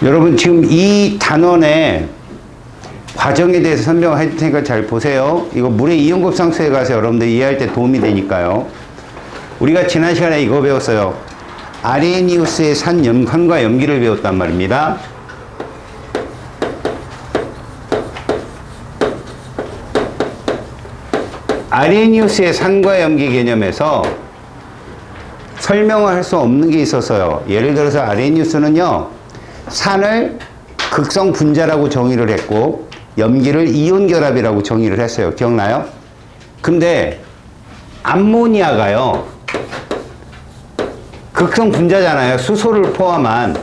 여러분 지금 이 단원의 과정에 대해서 설명을 해줄 테니까 잘 보세요. 이거 물의 이온 곱상수에 가서 여러분들 이해할 때 도움이 되니까요. 우리가 지난 시간에 이거 배웠어요. 아레니우스의 산과 염기를 배웠단 말입니다. 아레니우스의 산과 염기 개념에서 설명을 할 수 없는 게 있어서요. 예를 들어서 아레니우스는요, 산을 극성 분자라고 정의를 했고 염기를 이온 결합이라고 정의를 했어요. 기억나요? 근데 암모니아가요, 극성 분자잖아요. 수소를 포함한.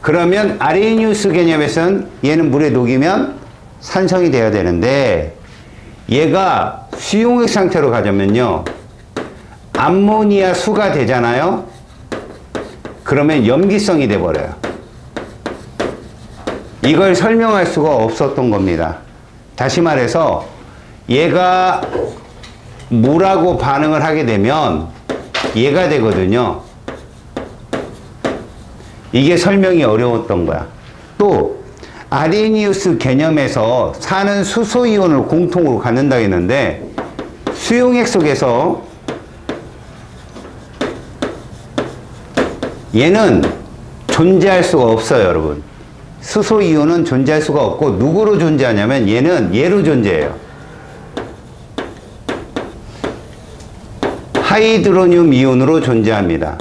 그러면 아레니우스 개념에서는 얘는 물에 녹이면 산성이 돼야 되는데, 얘가 수용액 상태로 가자면요, 암모니아 수가 되잖아요. 그러면 염기성이 돼버려요. 이걸 설명할 수가 없었던 겁니다. 다시 말해서 얘가 물하고 반응을 하게 되면 얘가 되거든요. 이게 설명이 어려웠던 거야. 또 아레니우스 개념에서 산은 수소이온을 공통으로 갖는다 했는데, 수용액 속에서 얘는 존재할 수가 없어요, 여러분. 수소이온은 존재할 수가 없고, 누구로 존재하냐면 얘는 얘로 존재해요. 하이드로늄 이온으로 존재합니다.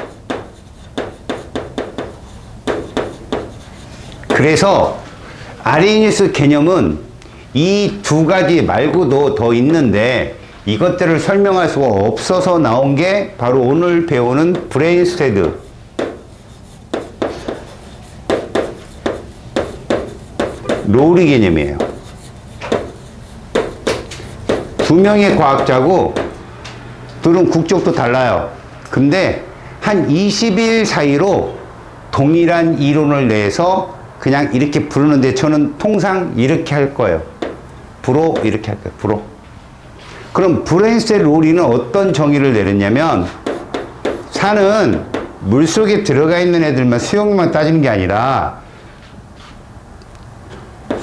그래서 아레니우스 개념은 이 두 가지 말고도 더 있는데, 이것들을 설명할 수가 없어서 나온 게 바로 오늘 배우는 브레인스테드 로리 개념이에요. 두 명의 과학자고 둘은 국적도 달라요. 근데 한 20일 사이로 동일한 이론을 내서 그냥 이렇게 부르는데, 저는 통상 이렇게 할 거예요. 불어 이렇게 할 거예요. 불어. 그럼 브레인스테드 로리는 어떤 정의를 내렸냐면, 산은 물속에 들어가 있는 애들만 수용만 따지는 게 아니라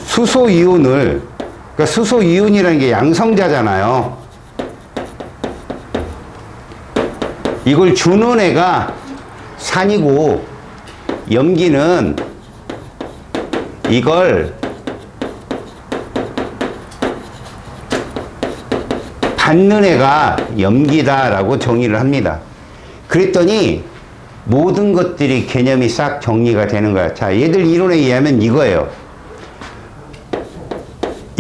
수소이온을, 그러니까 수소이온이라는 게 양성자잖아요. 이걸 주는 애가 산이고, 염기는 이걸 받는 애가 염기다라고 정의를 합니다. 그랬더니 모든 것들이 개념이 싹 정리가 되는 거야. 자, 얘들 이론에 의하면 이거예요.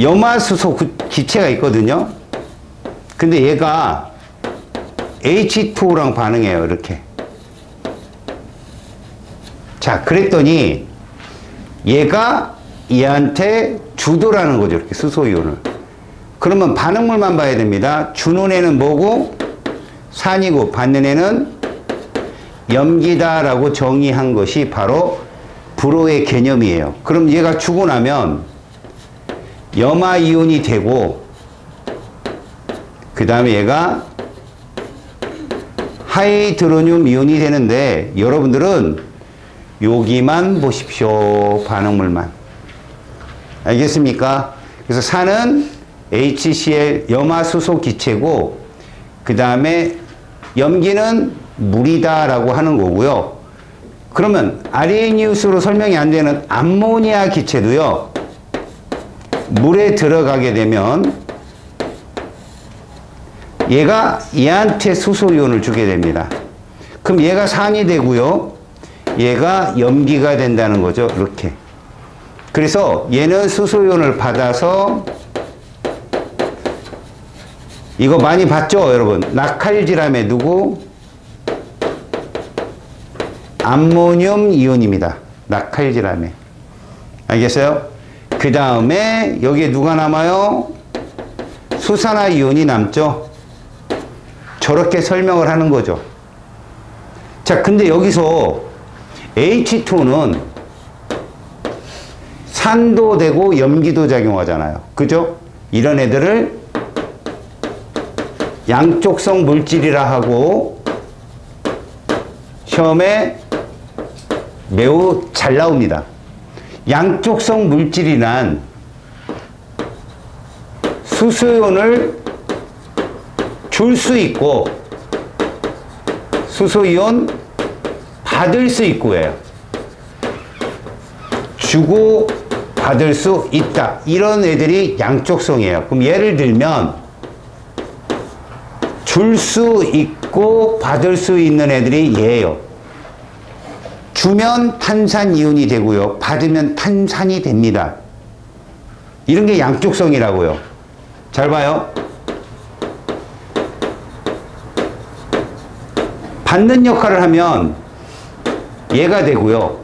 염화수소 기체가 있거든요. 근데 얘가 H2O랑 반응해요. 이렇게. 자, 그랬더니 얘가 얘한테 주도라는 거죠. 이렇게 수소이온을. 그러면 반응물만 봐야 됩니다. 주는 애는 뭐고? 산이고, 받는 애는 염기다라고 정의한 것이 바로 불호의 개념이에요. 그럼 얘가 주고 나면 염화이온이 되고, 그 다음에 얘가 하이드로늄 이온이 되는데, 여러분들은 여기만 보십시오. 반응물만. 알겠습니까? 그래서 산은 HCl 염화수소 기체고, 그 다음에 염기는 물이다라고 하는 거고요. 그러면 아레니우스로 설명이 안 되는 암모니아 기체도요, 물에 들어가게 되면 얘가 얘한테 수소이온을 주게 됩니다. 그럼 얘가 산이 되고요, 얘가 염기가 된다는 거죠. 이렇게. 그래서 얘는 수소이온을 받아서, 이거 많이 봤죠, 여러분? 나칼지람에 두고 암모늄 이온입니다. 나칼지람에. 알겠어요? 그 다음에 여기에 누가 남아요? 수산화 이온이 남죠. 저렇게 설명을 하는 거죠. 자, 근데 여기서 H2는 산도 되고 염기도 작용하잖아요. 그죠? 이런 애들을 양쪽성 물질이라 하고, 시험에 매우 잘 나옵니다. 양쪽성 물질이란 수소이온을 줄 수 있고 수소이온 받을 수 있고예요. 주고 받을 수 있다. 이런 애들이 양쪽성이에요. 그럼 예를 들면 줄 수 있고 받을 수 있는 애들이 얘예요. 주면 탄산이온이 되고요. 받으면 탄산이 됩니다. 이런 게 양쪽성이라고요. 잘 봐요. 받는 역할을 하면 얘가 되고요.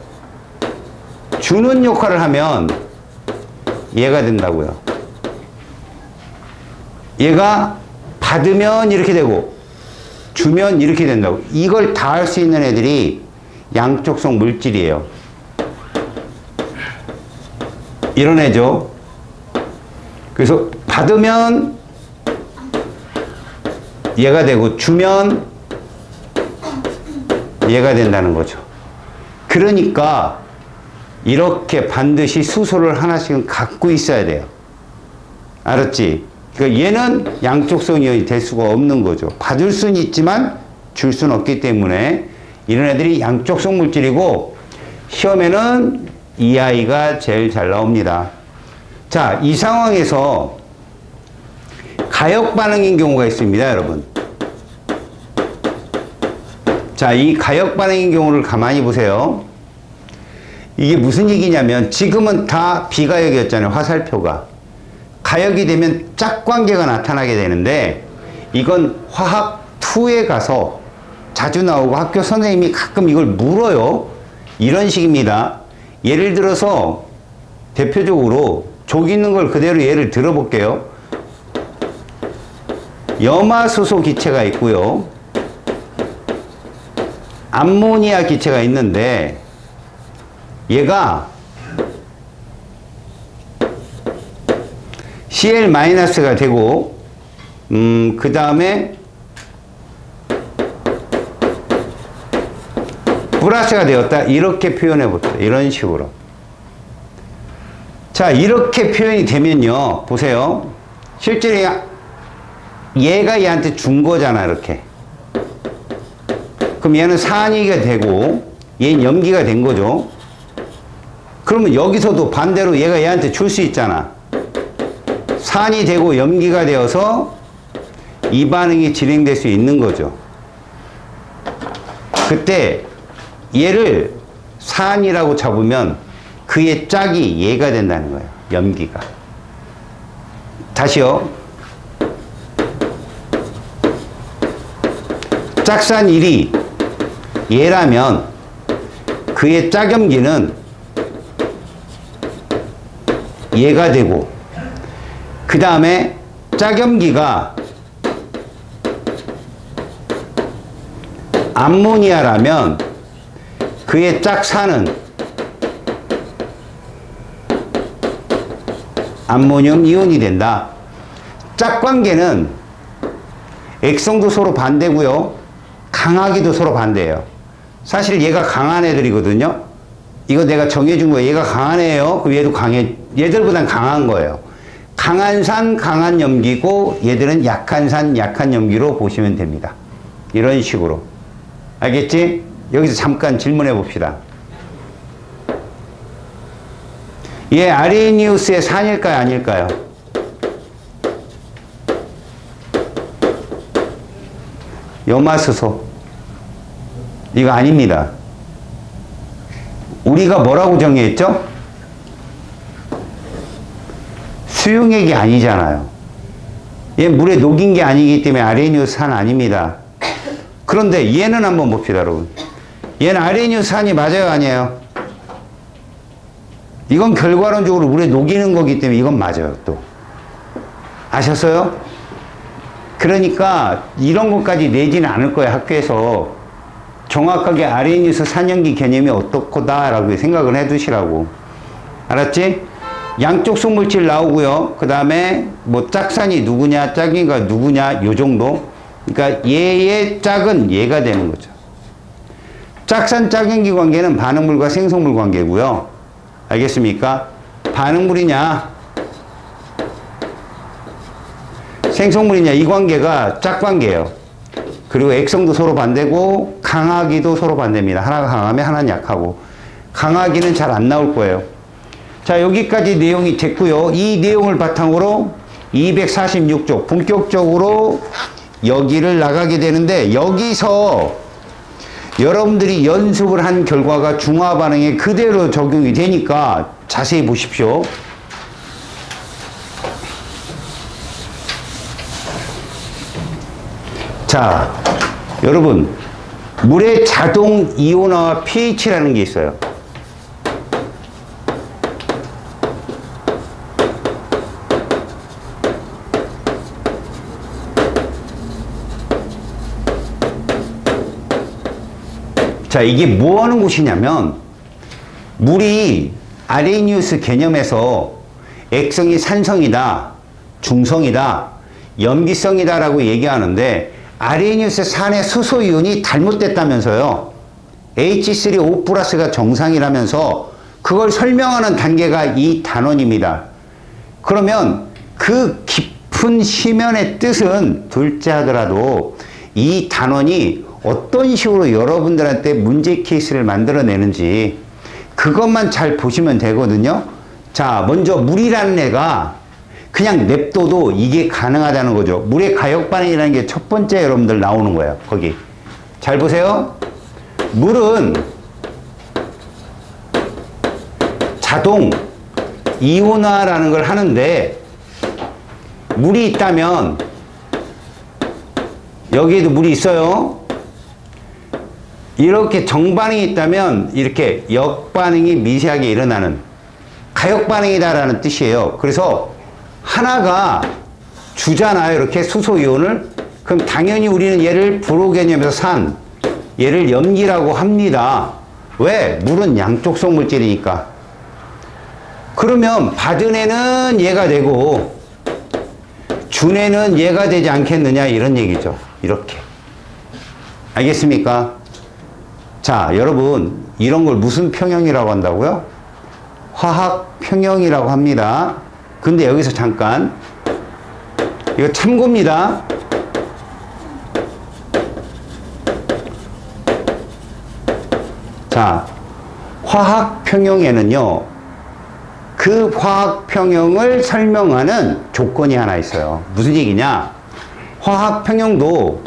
주는 역할을 하면 얘가 된다고요. 얘가 받으면 이렇게 되고 주면 이렇게 된다고. 이걸 다 할 수 있는 애들이 양쪽성 물질이에요. 이런 애죠. 그래서 받으면 얘가 되고 주면 얘가 된다는 거죠. 그러니까 이렇게 반드시 수소를 하나씩은 갖고 있어야 돼요. 알았지? 그러니까 얘는 양쪽성 이온이 될 수가 없는 거죠. 받을 수는 있지만 줄 수는 없기 때문에 이런 애들이 양쪽성 물질이고 시험에는 이 아이가 제일 잘 나옵니다. 자, 이 상황에서 가역 반응인 경우가 있습니다, 여러분. 자, 이 가역 반응인 경우를 가만히 보세요. 이게 무슨 얘기냐면 지금은 다 비가역이었잖아요, 화살표가. 가역이 되면 짝관계가 나타나게 되는데 이건 화학 2에 가서 자주 나오고 학교 선생님이 가끔 이걸 물어요. 이런 식입니다. 예를 들어서 대표적으로 저기 있는 걸 그대로 예를 들어볼게요. 염화수소 기체가 있고요. 암모니아 기체가 있는데 얘가 Cl-가 되고 그 다음에 플러스가 되었다. 이렇게 표현해 봅시다. 이런 식으로. 자, 이렇게 표현이 되면요. 보세요. 실제로 얘가 얘한테 준 거잖아. 이렇게. 그럼 얘는 산이가 되고 얘는 염기가 된 거죠. 그러면 여기서도 반대로 얘가 얘한테 줄 수 있잖아. 산이 되고 염기가 되어서 이 반응이 진행될 수 있는 거죠. 그때 얘를 산이라고 잡으면 그의 짝이 얘가 된다는 거예요. 염기가. 다시요. 짝산 1이 얘라면 그의 짝염기는 얘가 되고 그 다음에 짝염기가 암모니아라면 그의 짝산은 암모늄 이온이 된다. 짝관계는 액성도 서로 반대고요. 강하기도 서로 반대예요. 사실 얘가 강한 애들이거든요. 이거 내가 정해준 거예요. 얘가 강한 애예요. 그럼 얘도 얘들보단 강한 거예요. 강한 산, 강한 염기고 얘들은 약한 산, 약한 염기로 보시면 됩니다. 이런 식으로. 알겠지? 여기서 잠깐 질문해 봅시다. 얘 아레니우스의 산일까요? 아닐까요? 염화수소. 이거 아닙니다. 우리가 뭐라고 정의했죠? 수용액이 아니잖아요. 얘 물에 녹인 게 아니기 때문에 아레니우스 산 아닙니다. 그런데 얘는 한번 봅시다, 여러분. 얘는 아레니우스 산이 맞아요, 아니에요? 이건 결과론적으로 물에 녹이는 거기 때문에 이건 맞아요, 또. 아셨어요? 그러니까 이런 것까지 내지는 않을 거예요, 학교에서. 정확하게 아레니우스 산염기 개념이 어떻고다라고 생각을 해 두시라고. 알았지? 양쪽성 물질 나오고요. 그 다음에 뭐 짝산이 누구냐, 짝이가 누구냐, 요 정도. 그러니까 얘의 짝은 얘가 되는 거죠. 짝산짝연기 관계는 반응물과 생성물 관계고요. 알겠습니까? 반응물이냐 생성물이냐 이 관계가 짝관계예요. 그리고 액성도 서로 반대고 강하기도 서로 반대입니다. 하나가 강하면 하나는 약하고 강하기는 잘 안 나올 거예요. 자, 여기까지 내용이 됐고요. 이 내용을 바탕으로 246쪽 본격적으로 여기를 나가게 되는데, 여기서 여러분들이 연습을 한 결과가 중화 반응에 그대로 적용이 되니까 자세히 보십시오. 자, 여러분, 물의 자동 이온화와 pH라는 게 있어요. 자, 이게 뭐 하는 곳이냐면, 물이 아레니우스 개념에서 액성이 산성이다, 중성이다, 염기성이다 라고 얘기하는데, 아레니우스 산의 수소 이온이 잘못됐다면서요. H3O 플러스가 정상이라면서 그걸 설명하는 단계가 이 단원입니다. 그러면 그 깊은 심연의 뜻은 둘째 하더라도 이 단원이 어떤 식으로 여러분들한테 문제 케이스를 만들어내는지 그것만 잘 보시면 되거든요. 자, 먼저 물이라는 애가 그냥 냅둬도 이게 가능하다는 거죠. 물의 가역 반응이라는 게 첫 번째 여러분들 나오는 거예요. 거기. 잘 보세요. 물은 자동 이온화라는 걸 하는데, 물이 있다면 여기에도 물이 있어요. 이렇게 정반응이 있다면 이렇게 역반응이 미세하게 일어나는 가역 반응이다라는 뜻이에요. 그래서 하나가 주잖아요. 이렇게 수소이온을. 그럼 당연히 우리는 얘를 불호 개념에서 산, 얘를 염기라고 합니다. 왜? 물은 양쪽성 물질이니까. 그러면 받은 애는 얘가 되고 준 애는 얘가 되지 않겠느냐 이런 얘기죠. 이렇게. 알겠습니까? 자, 여러분, 이런 걸 무슨 평형이라고 한다고요? 화학 평형이라고 합니다. 근데 여기서 잠깐, 이거 참고입니다. 자, 화학 평형에는요, 그 화학 평형을 설명하는 조건이 하나 있어요. 무슨 얘기냐? 화학 평형도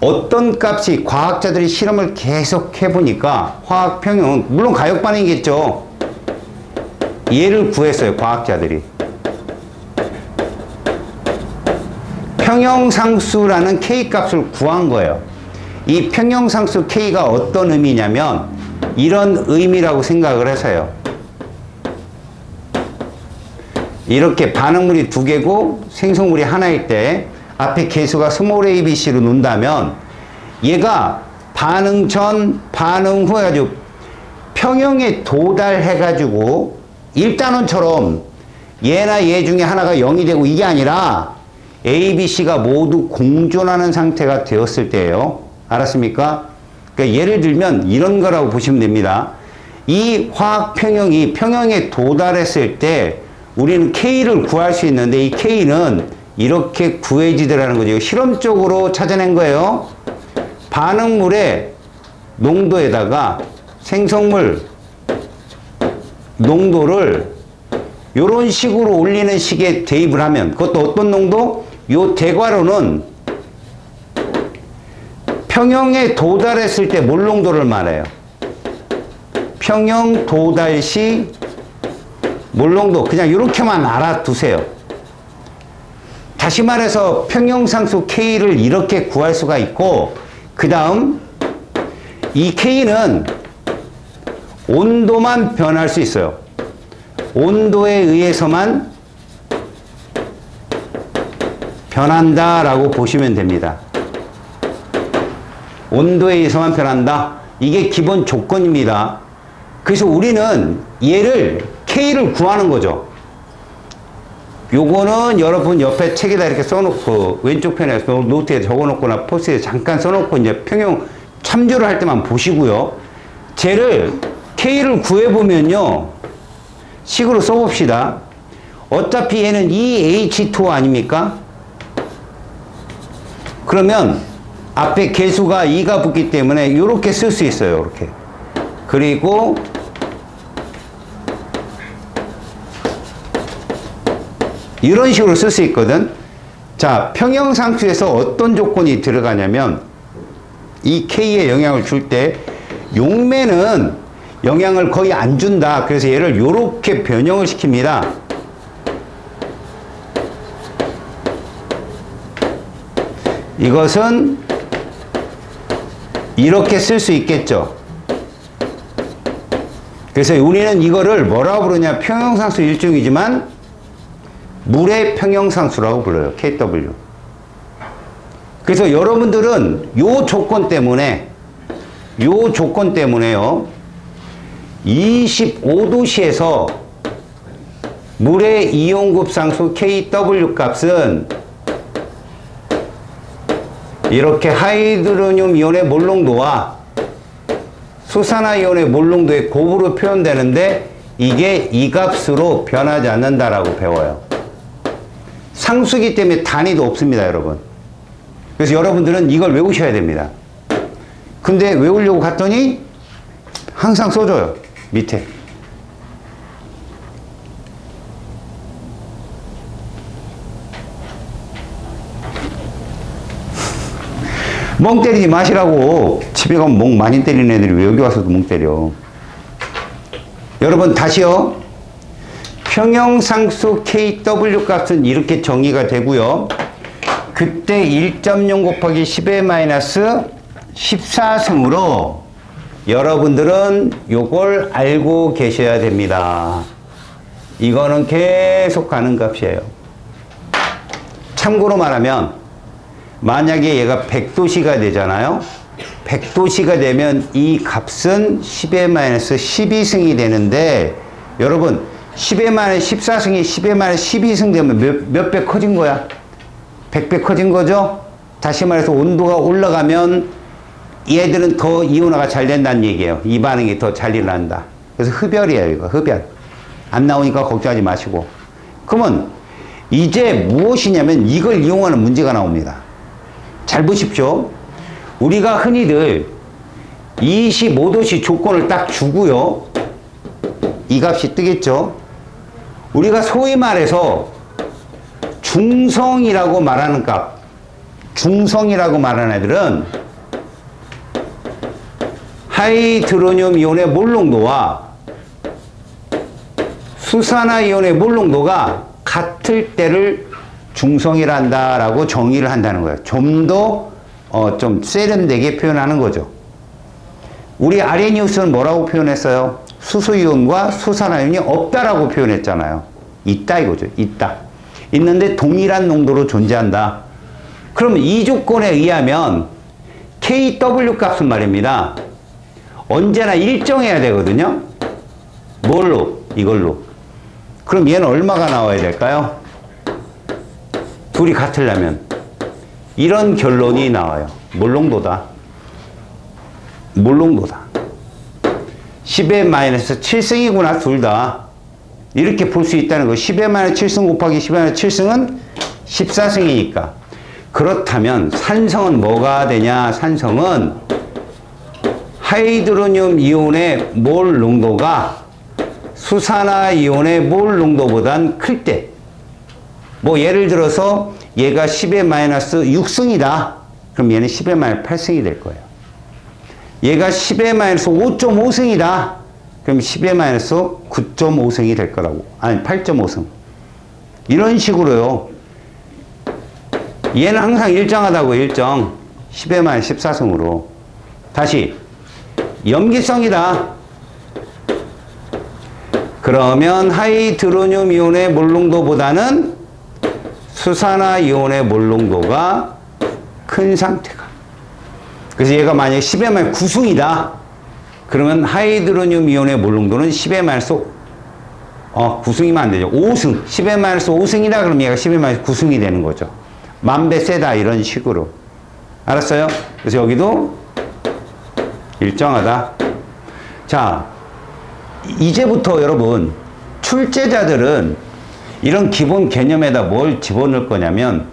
어떤 값이, 과학자들이 실험을 계속 해보니까 화학 평형은 물론 가역 반응이겠죠. 얘를 구했어요, 과학자들이. 평형상수라는 K값을 구한 거예요. 이 평형상수 K가 어떤 의미냐면 이런 의미라고 생각을 해서요. 이렇게 반응물이 두 개고 생성물이 하나일 때 앞에 개수가 스몰 a, b, c로 놓는다면 얘가 반응 전, 반응 후 해가지고 평형에 도달해가지고 1단원처럼 얘나 얘 중에 하나가 0이 되고 이게 아니라 A, B, C가 모두 공존하는 상태가 되었을 때예요. 알았습니까? 그러니까 예를 들면 이런 거라고 보시면 됩니다. 이 화학 평형이 평형에 도달했을 때 우리는 K를 구할 수 있는데 이 K는 이렇게 구해지더라는 거죠. 실험적으로 찾아낸 거예요. 반응물의 농도에다가 생성물 농도를 이런 식으로 올리는 식에 대입을 하면, 그것도 어떤 농도? 요 대괄호는 평형에 도달했을 때 몰 농도를 말해요. 평형 도달 시 몰 농도. 그냥 이렇게만 알아두세요. 다시 말해서 평형상수 K를 이렇게 구할 수가 있고, 그 다음 이 K는 온도만 변할 수 있어요. 온도에 의해서만 변한다라고 보시면 됩니다. 온도에 의해서만 변한다. 이게 기본 조건입니다. 그래서 우리는 얘를 K를 구하는 거죠. 요거는 여러분 옆에 책에다 이렇게 써놓고 왼쪽 편에 노트에 적어놓거나 포스트에 잠깐 써놓고 이제 평형 참조를 할 때만 보시고요. 쟤를 K를 구해보면요. 식으로 써봅시다. 어차피 얘는 EH2 아닙니까? 그러면 앞에 개수가 2가 붙기 때문에 이렇게 쓸 수 있어요. 이렇게. 그리고 이런 식으로 쓸 수 있거든. 자, 평형상수에서 어떤 조건이 들어가냐면 이 K에 영향을 줄 때 용매는 영향을 거의 안 준다. 그래서 얘를 이렇게 변형을 시킵니다. 이것은 이렇게 쓸 수 있겠죠. 그래서 우리는 이거를 뭐라고 부르냐, 평형상수 일종이지만 물의 평형상수라고 불러요. KW. 그래서 여러분들은 요 조건 때문에요. 25도씨에서 물의 이온급상수 KW 값은 이렇게 하이드로늄 이온의 몰농도와 수산화이온의 몰농도의 곱으로 표현되는데 이게 이 값으로 변하지 않는다라고 배워요. 상수기 때문에 단위도 없습니다, 여러분. 그래서 여러분들은 이걸 외우셔야 됩니다. 근데 외우려고 갔더니 항상 써줘요, 밑에. 멍 때리지 마시라고. 집에 가면 멍 많이 때리는 애들이 왜 여기 와서도 멍 때려. 여러분 다시요. 평형상수 KW 값은 이렇게 정의가 되고요. 그때 1.0 곱하기 10의 -14승으로 여러분들은 요걸 알고 계셔야 됩니다. 이거는 계속 가는 값이에요. 참고로 말하면 만약에 얘가 100도씨가 되잖아요. 100도씨가 되면 이 값은 10의 -12승이 되는데 여러분 10의 -14승이 10의 -12승 되면 몇 배 커진 거야? 100배 커진 거죠? 다시 말해서 온도가 올라가면 얘들은 더 이온화가 잘 된다는 얘기예요. 이 반응이 더 잘 일어난다. 그래서 흡열이에요, 이거. 흡열. 안 나오니까 걱정하지 마시고. 그러면 이제 무엇이냐면 이걸 이용하는 문제가 나옵니다. 잘 보십시오. 우리가 흔히들 25도씨 조건을 딱 주고요. 이 값이 뜨겠죠. 우리가 소위 말해서 중성이라고 말하는 값, 중성이라고 말하는 애들은 하이드로늄 이온의 몰농도와 수산화이온의 몰농도가 같을 때를 중성이란다라고 정의를 한다는 거예요. 좀 더 좀 세련되게 표현하는 거죠. 우리 아레니우스는 뭐라고 표현했어요? 수소이온과 수산화이온이 없다라고 표현했잖아요. 있다 이거죠. 있다. 있는데 동일한 농도로 존재한다. 그러면 이 조건에 의하면 KW 값은 말입니다. 언제나 일정해야 되거든요. 뭘로? 이걸로. 그럼 얘는 얼마가 나와야 될까요? 둘이 같으려면 이런 결론이 나와요. 몰농도다. 몰농도다. 10의 -7승이구나 둘 다. 이렇게 볼 수 있다는 거. 10의 -7승 곱하기 10의 -7승은 14승이니까. 그렇다면 산성은 뭐가 되냐? 산성은 하이드로늄 이온의 몰 농도가 수산화 이온의 몰 농도보단 클 때, 뭐 예를 들어서 얘가 10의 -6승이다. 그럼 얘는 10의 -8승이 될 거예요. 얘가 10의 -5.5승이다. 그럼 10의 -9.5승이 될 거라고. 아니 8.5승. 이런 식으로요. 얘는 항상 일정하다고. 일정. 10의 -14승으로. 다시 염기성이다. 그러면 하이드로늄 이온의 몰농도보다는 수산화 이온의 몰농도가 큰 상태가. 그래서 얘가 만약에 10의 -9승이다. 그러면 하이드로늄 이온의 몰농도는 10의 -9승이면 안 되죠. 5승. 10의 -5승이다. 그러면 얘가 10의 -9승이 되는 거죠. 만배 세다. 이런 식으로. 알았어요? 그래서 여기도 일정하다. 자, 이제부터 여러분 출제자들은 이런 기본 개념에다 뭘 집어넣을 거냐면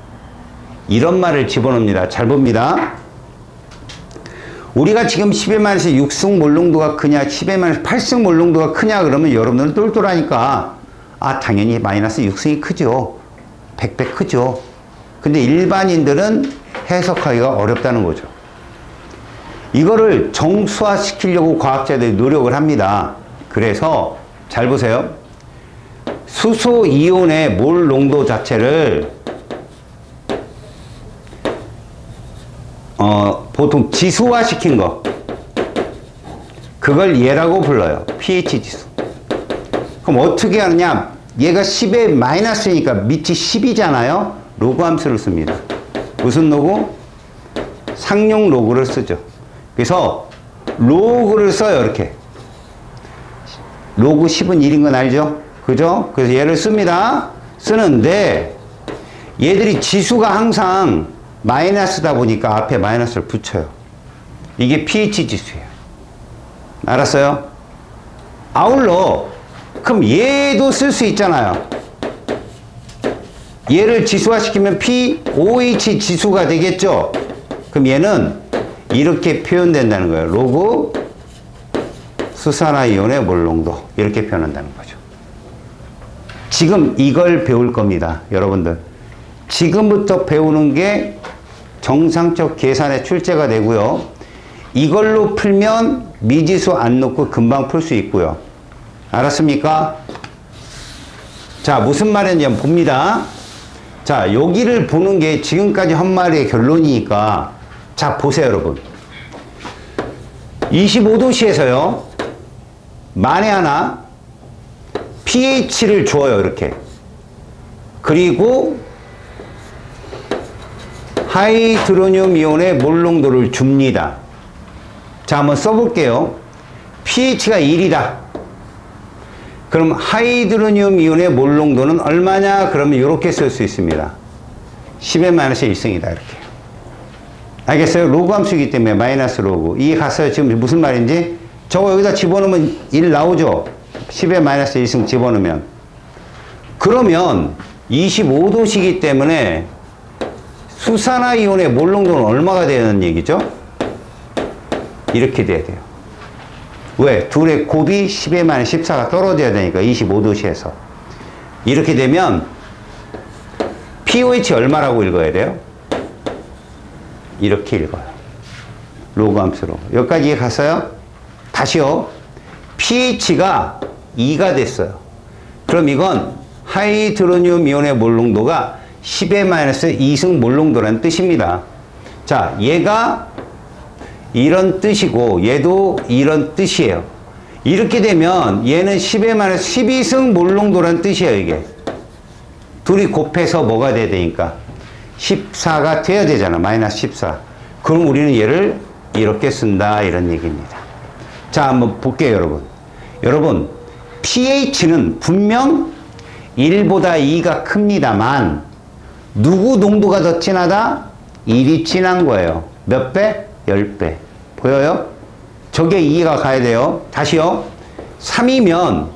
이런 말을 집어넣습니다. 잘 봅니다. 우리가 지금 10의-6승 몰롱도가 크냐 10의-8승 몰롱도가 크냐 그러면 여러분들은 똘똘하니까 아 당연히 마이너스 6승이 크죠. 100배 크죠. 근데 일반인들은 해석하기가 어렵다는 거죠. 이거를 정수화 시키려고 과학자들이 노력을 합니다. 그래서 잘 보세요. 수소 이온의 몰 농도 자체를 보통 지수화 시킨 거 그걸 얘라고 불러요. pH 지수. 그럼 어떻게 하느냐? 얘가 10의 마이너스니까 밑이 10이잖아요. 로그 함수를 씁니다. 무슨 로그? 상용 로그를 쓰죠. 그래서 로그를 써요. 이렇게. 로그 10은 1인 건 알죠? 그죠? 그래서 얘를 씁니다. 쓰는데 얘들이 지수가 항상 마이너스다 보니까 앞에 마이너스를 붙여요. 이게 pH 지수예요. 알았어요? 아울러 그럼 얘도 쓸 수 있잖아요. 얘를 지수화 시키면 pOH 지수가 되겠죠? 그럼 얘는 이렇게 표현된다는 거예요. 로그 수산화이온의 몰농도 이렇게 표현한다는 거죠. 지금 이걸 배울 겁니다. 여러분들 지금부터 배우는 게 정상적 계산의 출제가 되고요. 이걸로 풀면 미지수 안 넣고 금방 풀 수 있고요. 알았습니까? 자, 무슨 말인지 한번 봅니다. 자, 여기를 보는 게 지금까지 한 말의 결론이니까 자, 보세요, 여러분. 25도씨에서요. 만에 하나 pH를 줘요, 이렇게. 그리고 하이드로늄 이온의 몰농도를 줍니다. 자, 한번 써볼게요. pH가 1이다. 그럼 하이드로늄 이온의 몰농도는 얼마냐? 그러면 이렇게 쓸 수 있습니다. 10의-1승이다. 이렇게. 알겠어요? 로그 함수이기 때문에 마이너스 로그. 이해 갔어요? 지금 무슨 말인지? 저거 여기다 집어넣으면 1 나오죠? 10의-1승 집어넣으면. 그러면 25도씨이기 때문에 수산화이온의 몰농도는 얼마가 되는 얘기죠? 이렇게 돼야 돼요. 왜? 둘의 곱이 10의-14가 떨어져야 되니까 25도씨에서. 이렇게 되면 pOH 얼마라고 읽어야 돼요? 이렇게 읽어요. 로그 함수로. 여기까지 이해 갔어요? 다시요. pH가 2가 됐어요. 그럼 이건 하이드로늄 이온의 몰농도가 10의-2승 몰농도라는 뜻입니다. 자, 얘가 이런 뜻이고 얘도 이런 뜻이에요. 이렇게 되면 얘는 10의-12승 몰농도라는 뜻이에요. 이게. 둘이 곱해서 뭐가 돼야 되니까 14가 돼야 되잖아. 마이너스 14. 그럼 우리는 얘를 이렇게 쓴다. 이런 얘기입니다. 자, 한번 볼게요, 여러분. 여러분, pH는 분명 1보다 2가 큽니다만 누구 농도가 더 진하다? 1이 진한 거예요. 몇 배? 10배. 보여요? 저게 2가 가야 돼요. 다시요. 3이면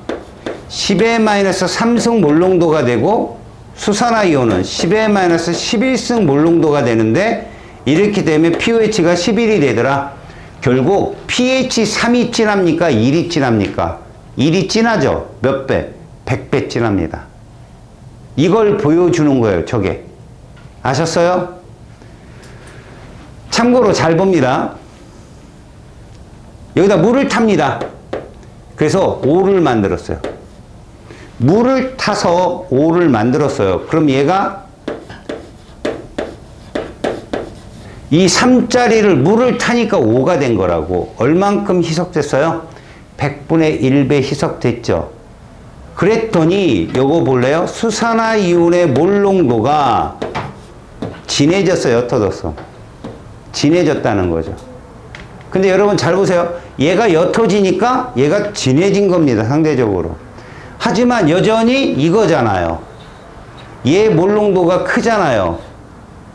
10의-3승 몰농도가 되고 수산화이온은 10의-11승 몰농도가 되는데 이렇게 되면 pOH가 11이 되더라. 결국 pH 3이 진합니까? 1이 진합니까? 1이 진하죠? 몇 배? 100배 진합니다. 이걸 보여주는 거예요. 저게. 아셨어요? 참고로 잘 봅니다. 여기다 물을 탑니다. 그래서 O를 만들었어요. 물을 타서 O를 만들었어요. 그럼 얘가 이 3짜리를 물을 타니까 5가 된 거라고. 얼만큼 희석됐어요? 100분의 1배 희석됐죠. 그랬더니 요거 볼래요? 수산화이온의 몰농도가 진해졌어요? 옅어졌어? 진해졌다는 거죠. 근데 여러분 잘 보세요. 얘가 옅어지니까 얘가 진해진 겁니다. 상대적으로. 하지만 여전히 이거잖아요. 얘 몰농도가 크잖아요.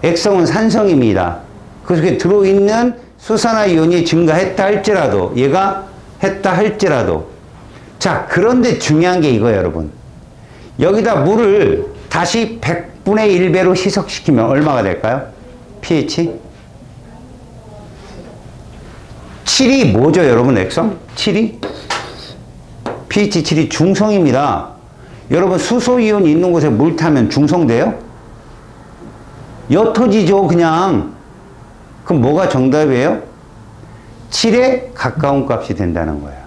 액성은 산성입니다. 그 속에 들어있는 수산화이온이 증가했다 할지라도, 얘가 했다 할지라도. 자, 그런데 중요한 게 이거예요, 여러분. 여기다 물을 다시 100분의 1배로 희석시키면 얼마가 될까요? pH? 7이 뭐죠, 여러분, 액성? 7이? pH 7이 중성입니다. 여러분, 수소이온이 있는 곳에 물 타면 중성돼요? 옅어지죠, 그냥. 그럼 뭐가 정답이에요? 7에 가까운 값이 된다는 거예요.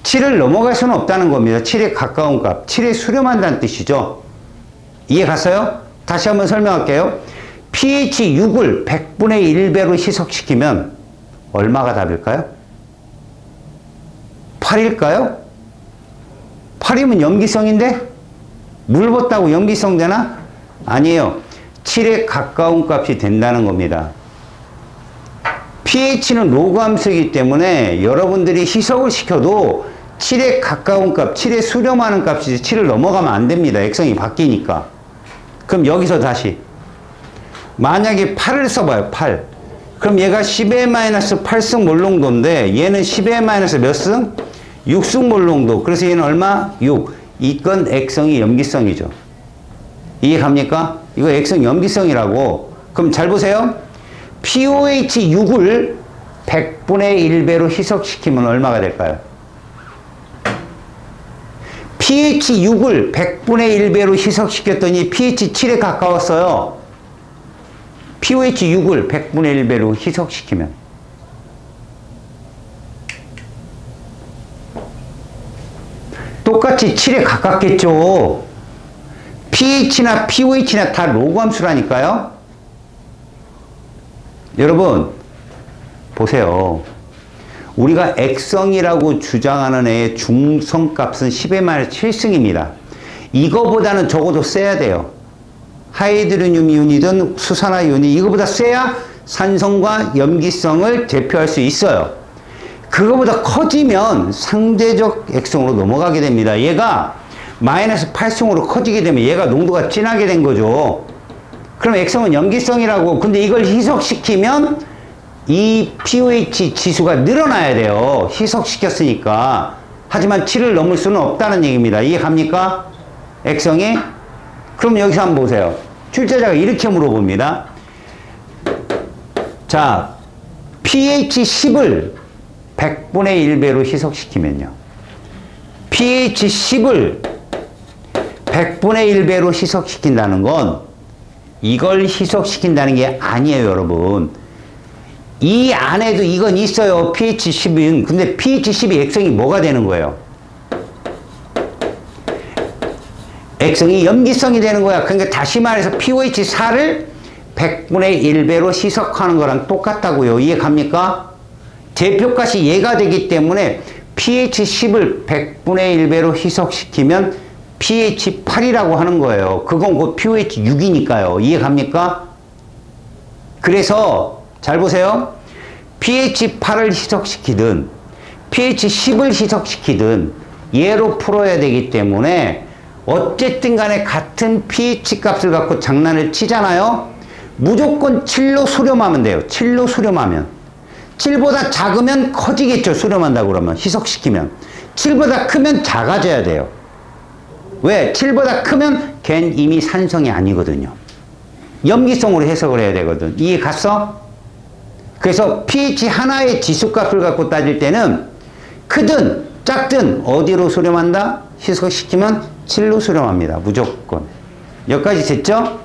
7을 넘어갈 수는 없다는 겁니다. 7에 가까운 값. 7에 수렴한다는 뜻이죠. 이해 갔어요? 다시 한번 설명할게요. pH 6을 100분의 1배로 희석시키면 얼마가 답일까요? 8일까요? 8이면 염기성인데? 물 붓다고 염기성 되나? 아니에요. 7에 가까운 값이 된다는 겁니다. pH는 로그함수이기 때문에 여러분들이 희석을 시켜도 7에 가까운 값, 7에 수렴하는 값이지 7을 넘어가면 안 됩니다. 액성이 바뀌니까. 그럼 여기서 다시 만약에 8을 써봐요. 8. 그럼 얘가 10의-8승 몰농도인데 얘는 10의- 몇 승? 6승 몰농도. 그래서 얘는 얼마? 6. 이건 액성이 염기성이죠. 이해 갑니까? 이거 액성 염기성이라고. 그럼 잘 보세요. pOH 6을 100분의 1배로 희석시키면 얼마가 될까요? pH 6을 100분의 1배로 희석시켰더니 pH 7에 가까웠어요. pOH 6을 100분의 1배로 희석시키면 똑같이 7에 가깝겠죠. pH나 pOH나 다 로그함수라니까요. 여러분 보세요. 우리가 액성이라고 주장하는 애의 중성값은 10의-7승입니다. 이거보다는 적어도 세야 돼요. 하이드로늄 이온이든 수산화이온이 이거보다 세야 산성과 염기성을 대표할 수 있어요. 그거보다 커지면 상대적 액성으로 넘어가게 됩니다. 얘가 -8승으로 커지게 되면 얘가 농도가 진하게 된 거죠. 그럼 액성은 염기성이라고. 근데 이걸 희석시키면 이 pOH 지수가 늘어나야 돼요. 희석시켰으니까. 하지만 7을 넘을 수는 없다는 얘기입니다. 이해 갑니까? 액성이? 그럼 여기서 한번 보세요. 출제자가 이렇게 물어봅니다. 자, pH 10을 100분의 1배로 희석시키면요. pH 10을 100분의 1배로 희석시킨다는 건 이걸 희석시킨다는 게 아니에요, 여러분. 이 안에도 이건 있어요. pH 10은. 근데 pH 10이 액성이 뭐가 되는 거예요? 액성이 염기성이 되는 거야. 그러니까 다시 말해서 pOH 4를 100분의 1배로 희석하는 거랑 똑같다고요. 이해 갑니까? 대표값이 얘가 되기 때문에 pH 10을 100분의 1배로 희석시키면 pH 8이라고 하는 거예요. 그건 곧 pOH 6이니까요. 이해 갑니까? 그래서 잘 보세요. pH 8을 희석시키든 pH 10을 희석시키든 얘로 풀어야 되기 때문에 어쨌든 간에 같은 pH 값을 갖고 장난을 치잖아요. 무조건 7로 수렴하면 돼요. 7로 수렴하면. 7보다 작으면 커지겠죠. 수렴한다고 그러면. 희석시키면. 7보다 크면 작아져야 돼요. 왜? 7보다 크면 걘 이미 산성이 아니거든요. 염기성으로 해석을 해야 되거든. 이해 갔어? 그래서 pH 하나의 지수값을 갖고 따질 때는 크든 작든 어디로 수렴한다? 희석시키면 7로 수렴합니다. 무조건. 여기까지 됐죠?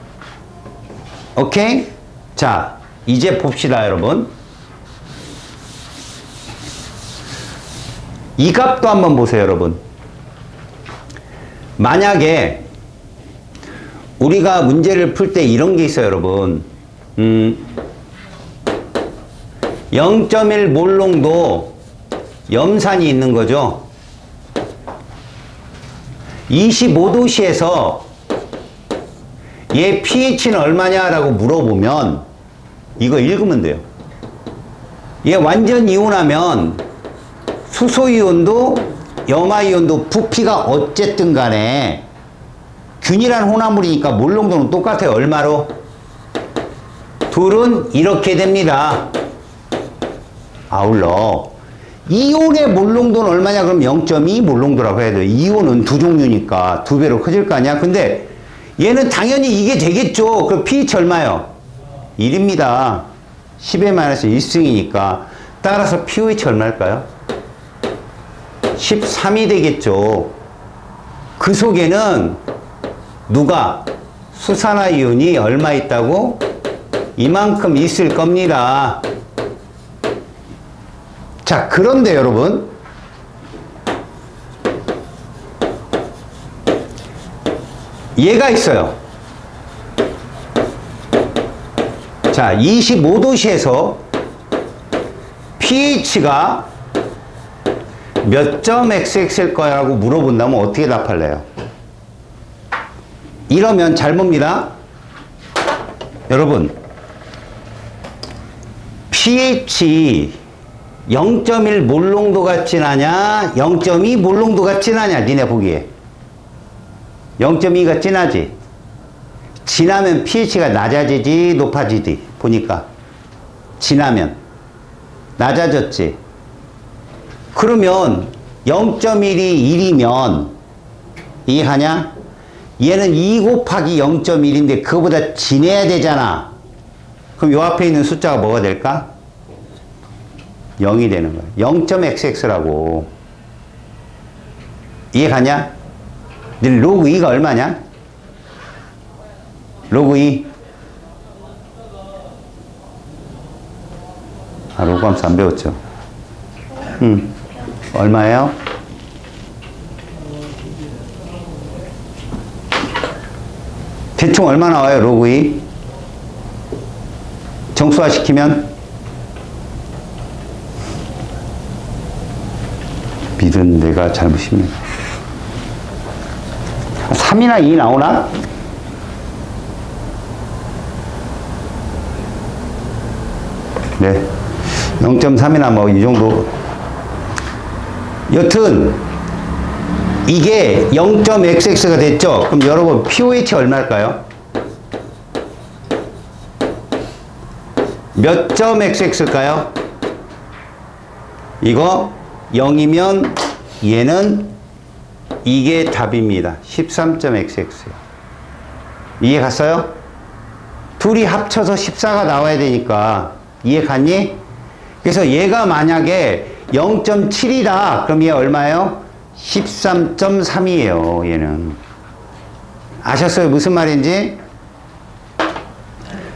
오케이? 자, 이제 봅시다, 여러분. 이 값도 한번 보세요, 여러분. 만약에 우리가 문제를 풀 때 이런 게 있어요, 여러분. 0.1 몰농도 염산이 있는 거죠. 25도씨에서 얘 pH는 얼마냐라고 물어보면 이거 읽으면 돼요. 얘 완전 이온하면 수소이온도 염화이온도 부피가 어쨌든 간에 균일한 혼합물이니까 몰농도는 똑같아요. 얼마로? 둘은 이렇게 됩니다. 아울러 이온의 몰농도는 얼마냐? 그럼 0.2 몰농도라고 해야 돼요. 이온은 두 종류니까 두 배로 커질 거 아니야? 근데 얘는 당연히 이게 되겠죠. 그럼 pH 얼마요? 1입니다. 10의 마이너스 1승이니까. 따라서 pH 얼마일까요? 13이 되겠죠. 그 속에는 누가? 수산화이온이 얼마 있다고? 이만큼 있을 겁니다. 자, 그런데 여러분, 얘가 있어요. 자, 25도씨에서 pH가 몇 점 xx일 거라고 물어본다면 어떻게 답할래요? 이러면 잘 봅니다. 여러분, pH 0.1 몰농도가 진하냐 0.2 몰농도가 진하냐 니네 보기에 0.2가 진하지. 진하면 pH가 낮아지지 높아지지. 보니까 진하면 낮아졌지. 그러면 0.1이 1이면 이해하냐? 얘는 2 곱하기 0.1인데 그거보다 진해야 되잖아. 그럼 요 앞에 있는 숫자가 뭐가 될까? 0이 되는 거야. 0.xx라고. 이해가냐? 늘 로그 2가 얼마냐? 로그 2. 아, 로그 함수 안 배웠죠? 얼마예요? 대충 얼마 나와요, 로그 2? 정수화 시키면? 믿은 내가 잘못이면 3이나 2 나오나? 네, 0.3이나 뭐 이 정도. 여튼 이게 0.xx가 됐죠? 그럼 여러분 pOH 얼마일까요? 몇 점 xx일까요? 이거 0이면 얘는 이게 답입니다. 13.xx요. 이해 갔어요? 둘이 합쳐서 14가 나와야 되니까. 이해 갔니? 그래서 얘가 만약에 0.7이다. 그럼 얘 얼마예요? 13.3이에요. 얘는. 아셨어요? 무슨 말인지?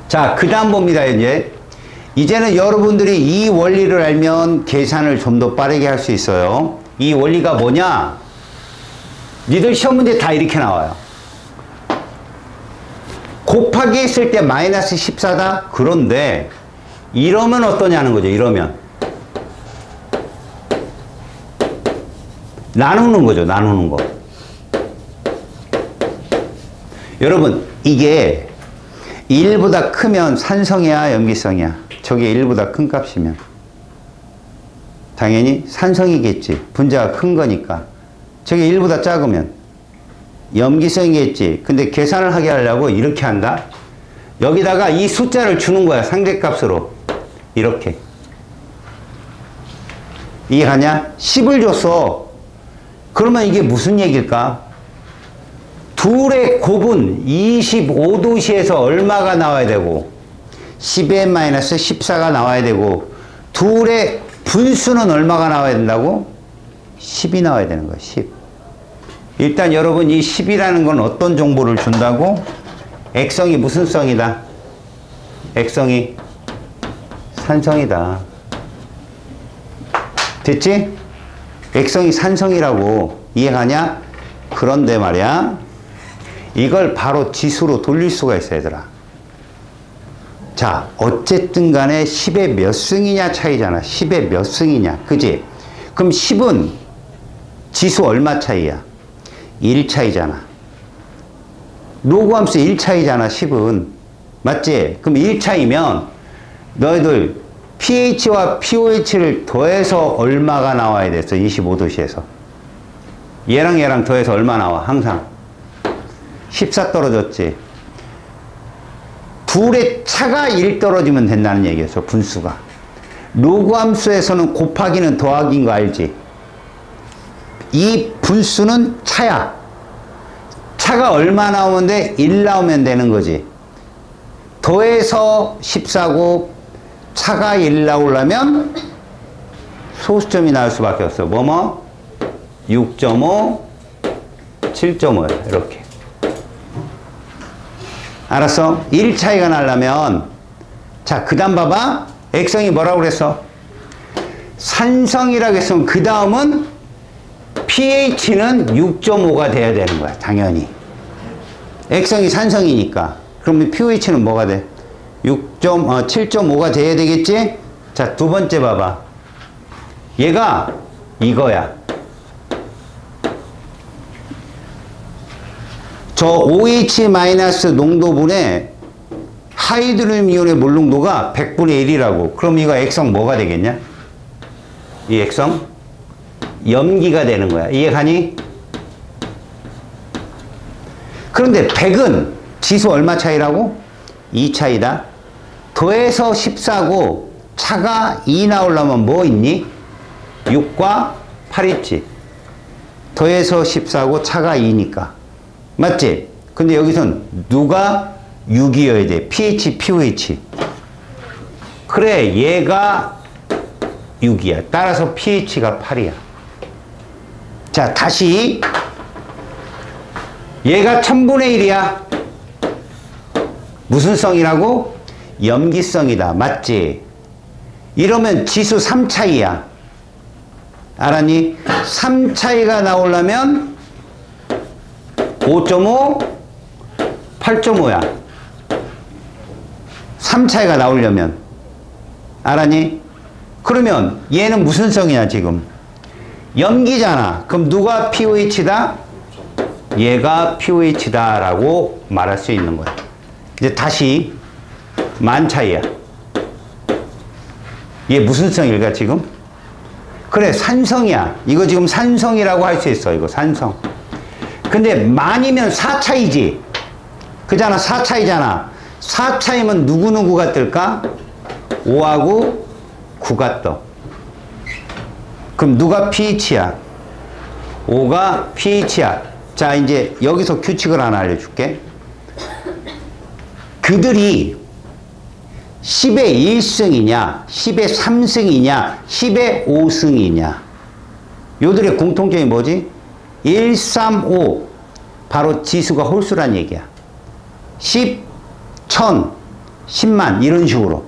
자, 그 다음 봅니다. 이제는 여러분들이 이 원리를 알면 계산을 좀 더 빠르게 할 수 있어요. 이 원리가 뭐냐? 니들 시험 문제 다 이렇게 나와요. 곱하기 했을 때 마이너스 14다? 그런데 이러면 어떠냐는 거죠. 이러면 나누는 거죠. 나누는 거. 여러분 이게 1보다 크면 산성이야 염기성이야? 저게 1보다 큰 값이면 당연히 산성이겠지. 분자가 큰 거니까. 저게 1보다 작으면 염기성이겠지. 근데 계산을 하게 하려고 이렇게 한다. 여기다가 이 숫자를 주는 거야. 상대값으로. 이렇게. 이해가냐? 10을 줬어. 그러면 이게 무슨 얘기일까? 둘의 곱은 25도시에서 얼마가 나와야 되고 10n-14가 나와야 되고 둘의 분수는 얼마가 나와야 된다고? 10이 나와야 되는 거야. 10. 일단 여러분 이 10이라는 건 어떤 정보를 준다고? 액성이 무슨 성이다? 액성이 산성이다. 됐지? 액성이 산성이라고. 이해가냐? 그런데 말이야 이걸 바로 지수로 돌릴 수가 있어 얘들아. 자 어쨌든 간에 10의 몇 승이냐 차이잖아. 10의 몇 승이냐 그지? 그럼 10은 지수 얼마 차이야? 1 차이잖아. 로그 함수 1 차이잖아 10은. 맞지? 그럼 1 차이면 너희들 pH와 pOH를 더해서 얼마가 나와야 됐어? 25도씨에서 얘랑 얘랑 더해서 얼마 나와? 항상 14 떨어졌지. 둘의 차가 1 떨어지면 된다는 얘기였어. 분수가. 로그 함수에서는 곱하기는 더하기인 거 알지? 이 분수는 차야. 차가 얼마 나오는데 1 나오면 되는 거지. 더해서 14고 차가 1 나오려면 소수점이 나올 수밖에 없어. 뭐뭐? 6.5, 7.5야. 이렇게. 알았어? 1 차이가 나려면 자, 그 다음 봐봐. 액성이 뭐라고 그랬어? 산성이라고 했으면 그 다음은 pH는 6.5가 돼야 되는 거야. 당연히. 액성이 산성이니까. 그러면 pH는 뭐가 돼? 7.5가 돼야 되겠지? 자, 두 번째 봐봐. 얘가 이거야. 저 OH- 농도분의 하이드로늄 이온의 몰 농도가 100분의 1이라고. 그럼 이거 액성 뭐가 되겠냐? 이 액성? 염기가 되는 거야. 이해가니? 그런데 100은 지수 얼마 차이라고? 2 차이다. 더해서 14고 차가 2 나오려면 뭐 있니? 6과 8 있지. 더해서 14고 차가 2니까. 맞지? 근데 여기선 누가 6이어야 돼? pH, pOH. 그래, 얘가 6이야. 따라서 pH가 8이야. 자, 다시. 얘가 1000분의 1이야. 무슨 성이라고? 염기성이다. 맞지? 이러면 지수 3 차이야. 알았니? 3 차이가 나오려면 5.5, 8.5야. 3 차이가 나오려면. 알았니? 그러면 얘는 무슨 성이야, 지금? 염기잖아. 그럼 누가 pOH다? 얘가 pOH다 라고 말할 수 있는 거야. 이제 다시 만 차이야. 얘 무슨 성일까, 지금? 그래, 산성이야. 이거 지금 산성이라고 할 수 있어. 이거 산성. 근데 만이면 4 차이지. 그잖아. 4 차이잖아. 4 차이면 누구누구가 뜰까? 5하고 9가 떠. 그럼 누가 pH야? 5가 pH야. 자, 이제 여기서 규칙을 하나 알려줄게. 그들이 10의 1승이냐, 10의 3승이냐, 10의 5승이냐. 요들의 공통점이 뭐지? 1, 3, 5. 바로 지수가 홀수란 얘기야. 10, 1000, 10만 이런 식으로.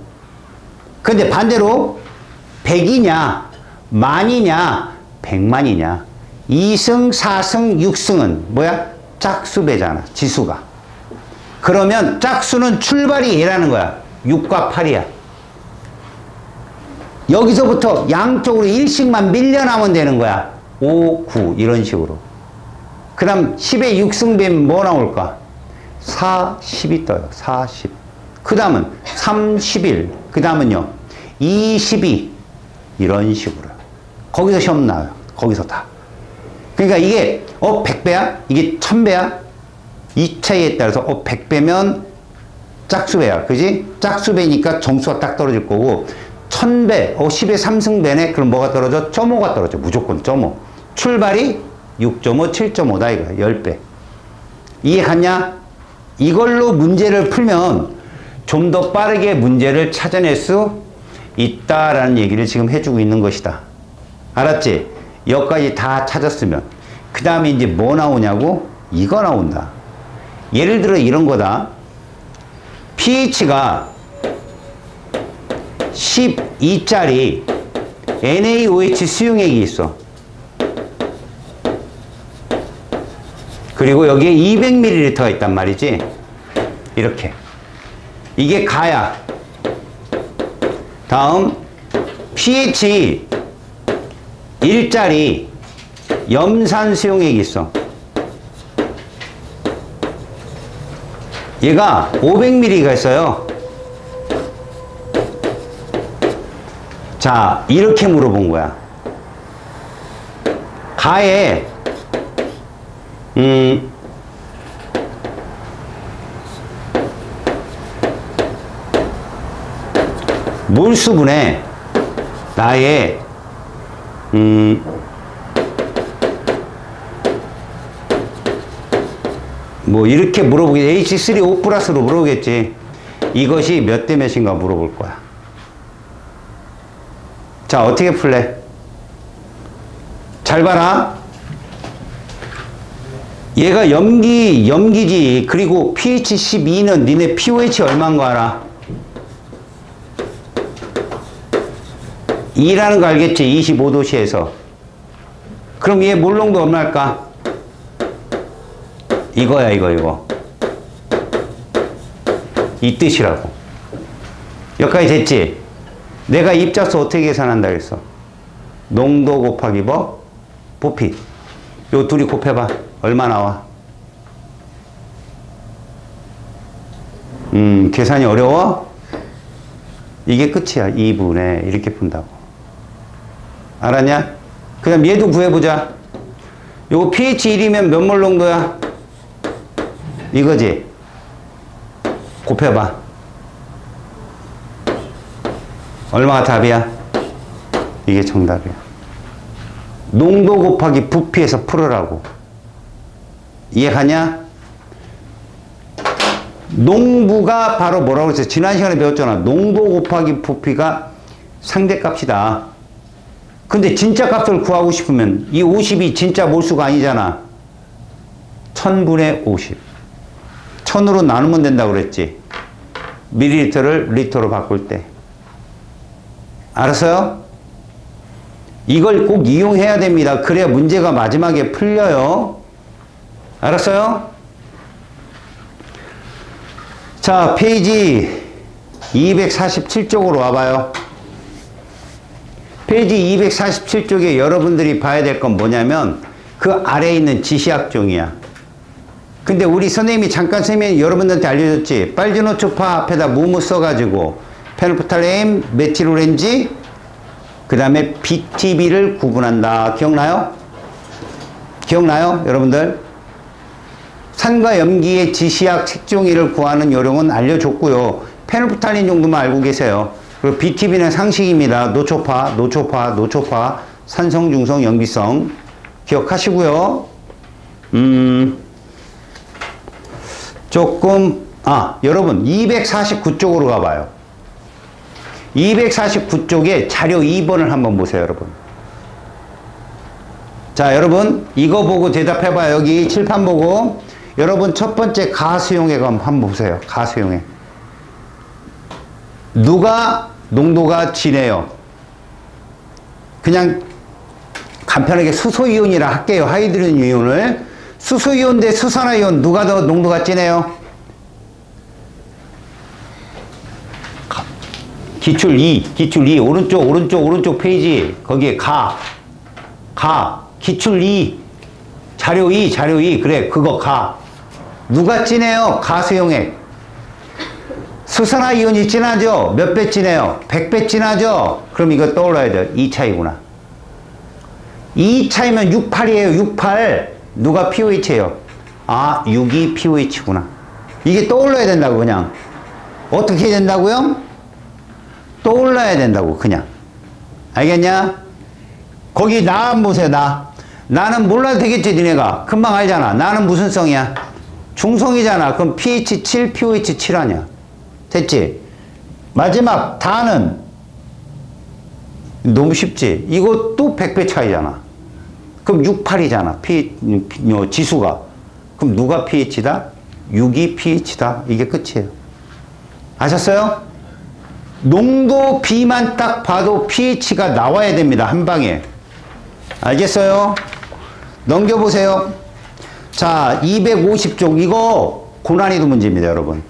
근데 반대로 100이냐, 만이냐, 100만이냐. 2승, 4승, 6승은 뭐야? 짝수배잖아. 지수가. 그러면 짝수는 출발이 얘라는 거야. 6과 8이야. 여기서부터 양쪽으로 1씩만 밀려나면 되는 거야. 5, 9 이런 식으로. 그 다음 10의 6승배면 뭐 나올까? 4, 10이 떠요. 4, 10. 그 다음은 3, 11. 그 다음은요. 2, 12. 이런 식으로. 거기서 시험 나와요. 거기서 다. 그러니까 이게 100배야? 이게 1000배야? 이 차이에 따라서 100배면 짝수배야. 그지? 짝수배니까 점수가 딱 떨어질 거고 1000배, 10의 3승배네? 그럼 뭐가 떨어져? 0.5가 떨어져. 무조건 0.5. 출발이 6.5, 7.5다 이거야. 10배. 이해 갔냐? 이걸로 문제를 풀면 좀 더 빠르게 문제를 찾아낼 수 있다라는 얘기를 지금 해주고 있는 것이다. 알았지? 여기까지 다 찾았으면 그 다음에 이제 뭐 나오냐고? 이거 나온다. 예를 들어 이런 거다. pH가 12짜리 NaOH 수용액이 있어. 그리고 여기에 200ml가 있단 말이지. 이렇게. 이게 가야. 다음 pH 1짜리 염산 수용액이 있어. 얘가 500ml가 있어요. 자, 이렇게 물어본 거야. 가에 몰수분에 나의 뭐 이렇게 물어보겠지. H3O 플러스로 물어보겠지. 이것이 몇 대 몇인가 물어볼 거야. 자, 어떻게 풀래? 잘 봐라. 얘가 염기지. 그리고 pH 12는 니네 pOH 얼마인 거 알아? 2라는 거 알겠지? 25도씨에서. 그럼 얘 물농도 얼마일까? 이거야, 이거. 이 뜻이라고. 여기까지 됐지? 내가 입자수 어떻게 계산한다 그랬어? 농도 곱하기 뭐? 부피. 요 둘이 곱해봐. 얼마 나와? 계산이 어려워? 이게 끝이야. 2분의 이렇게 푼다고. 알았냐? 그 다음 얘도 구해보자. 요거 pH 1이면 몇 몰 농도야? 이거지? 곱해봐. 얼마가 답이야? 이게 정답이야. 농도 곱하기 부피에서 풀으라고. 이해가냐? 농부가 바로 뭐라고 했어요? 지난 시간에 배웠잖아. 농도 곱하기 부피가 상대값이다. 근데 진짜 값을 구하고 싶으면 이 50이 진짜 몰수가 아니잖아. 1000분의 50. 1000으로 나누면 된다고 그랬지. 밀리리터를 리터로 바꿀 때. 알았어요? 이걸 꼭 이용해야 됩니다. 그래야 문제가 마지막에 풀려요. 알았어요? 자, 페이지 247쪽으로 와봐요. 페이지 247쪽에 여러분들이 봐야 될 건 뭐냐면 그 아래에 있는 지시학종이야. 근데 우리 선생님이 잠깐 선생님이 여러분들한테 알려줬지. 빨주노초파 앞에다 무무 써가지고 페놀프탈레인, 메틸오렌지, 그 다음에 BTB를 구분한다. 기억나요? 기억나요? 여러분들? 산과 염기의 지시학 색종이를 구하는 요령은 알려줬고요. 페놀프탈린 정도만 알고 계세요. 그리고 BTB는 상식입니다. 노초파, 산성, 중성, 염기성. 기억하시고요. 여러분 249쪽으로 가봐요. 249쪽에 자료 2번을 한번 보세요, 여러분. 자, 여러분 이거 보고 대답해봐요. 여기 칠판 보고 여러분 첫 번째 가수용액 한번 보세요. 가수용액. 누가 농도가 진해요? 그냥 간편하게 수소이온이라 할게요. 하이드로겐 이온을. 수소이온 대 수산화이온 누가 더 농도가 진해요? 기출 2 오른쪽 페이지 거기에 기출 2 자료 2 그래 그거 누가 진해요? 가수용액. 수산화이온이 진하죠? 몇 배 진해요? 100배 진하죠? 그럼 이거 떠올라야 돼요. 2차이구나. 2차이면 68이에요. 68. 누가 pOH예요? 6이 pOH구나. 이게 떠올라야 된다고 그냥. 어떻게 해야 된다고요? 떠올라야 된다고 그냥. 알겠냐? 거기 나 한번 보세요. 나는 몰라도 되겠지 니네가. 금방 알잖아. 나는 무슨 성이야? 중성이잖아. 그럼 pH 7, pOH 7 아니야. 됐지? 마지막 다는 너무 쉽지? 이것도 100배 차이잖아. 그럼 68이잖아. 지수가. 그럼 누가 pH다? 6이 pH다. 이게 끝이에요. 아셨어요? 농도 B만 딱 봐도 pH가 나와야 됩니다. 한 방에. 알겠어요? 넘겨보세요. 자, 250쪽. 이거 고난이도 문제입니다, 여러분.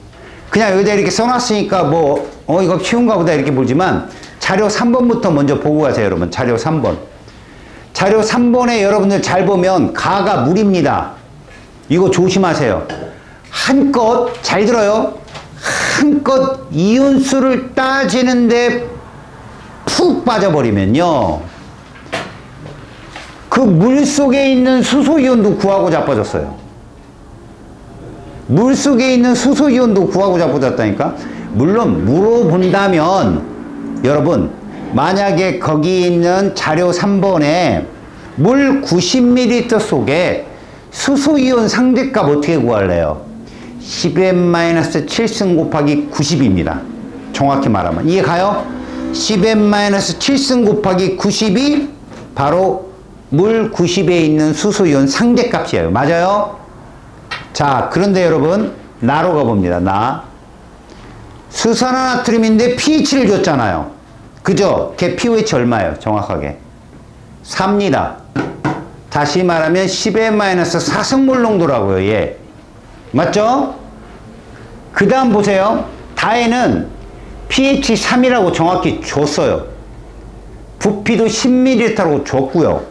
그냥 여기다 이렇게 써놨으니까 이거 쉬운가 보다 이렇게 보지만 자료 3번부터 먼저 보고 가세요, 여러분. 자료 3번. 자료 3번에 여러분들 잘 보면 가가 물입니다. 이거 조심하세요. 한껏, 잘 들어요. 한껏 이온수를 따지는데 푹 빠져버리면요. 그 물 속에 있는 수소이온도 구하고 자빠졌어요. 물 속에 있는 수소이온도 구하고 자빠졌다니까. 물론 물어본다면 여러분 만약에 거기 있는 자료 3번에 물 90ml 속에 수소이온 상대값 어떻게 구할래요? 10n-7승 곱하기 90입니다. 정확히 말하면. 이해 가요? 10n-7승 곱하기 90이 바로 물 90에 있는 수소이온 상대값이에요. 맞아요? 자, 그런데 여러분, 나로 가봅니다. 나. 수산화나트륨인데 pH를 줬잖아요. 그죠? 걔 pH 얼마예요? 정확하게. 4입니다. 다시 말하면 10n-4승몰 농도라고요. 얘. 맞죠? 그 다음 보세요. 다에는 pH 3이라고 정확히 줬어요. 부피도 10ml라고 줬고요.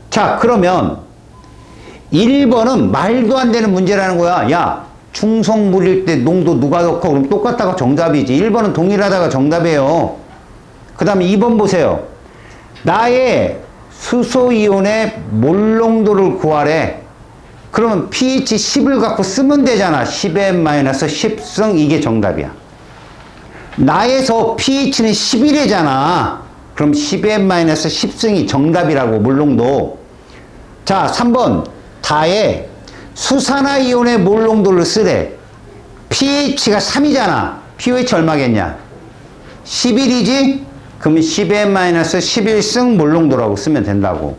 자, 그러면 1번은 말도 안 되는 문제라는 거야. 야, 중성물일 때 농도 누가 넣고 그럼 똑같다가 정답이지. 1번은 동일하다가 정답이에요. 그 다음에 2번 보세요. 나의 수소이온의 몰 농도를 구하래. 그러면 pH 10을 갖고 쓰면 되잖아. 10n-10승 이게 정답이야. 나에서 pH는 11이잖아. 그럼 10n-10승이 정답이라고 몰농도. 자, 3번 다에 수산화이온의 몰농도를 쓰래. pH가 3이잖아. pH 얼마겠냐? 11이지? 그러면 10n-11승 몰농도라고 쓰면 된다고.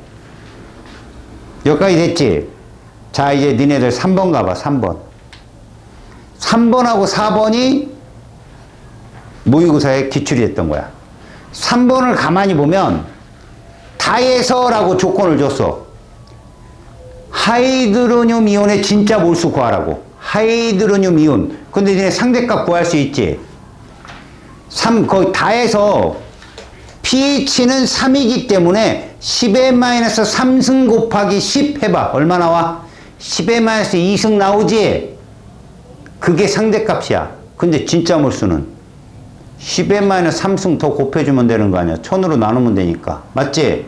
여기까지 됐지? 자, 이제 니네들 3번 가봐. 3번. 3번하고 4번이 모의고사에 기출이 됐던 거야. 3번을 가만히 보면 다에서라고 조건을 줬어. 하이드로늄 이온의 진짜 몰수 구하라고. 하이드로늄 이온. 근데 니네 상대값 구할 수 있지. 거기 다에서 pH는 3이기 때문에 10n-3승 곱하기 10 해봐. 얼마 나와? 10n-2승 나오지? 그게 상대값이야. 근데 진짜 몰수는 10n-3승 더 곱해주면 되는 거 아니야. 1000으로 나누면 되니까. 맞지?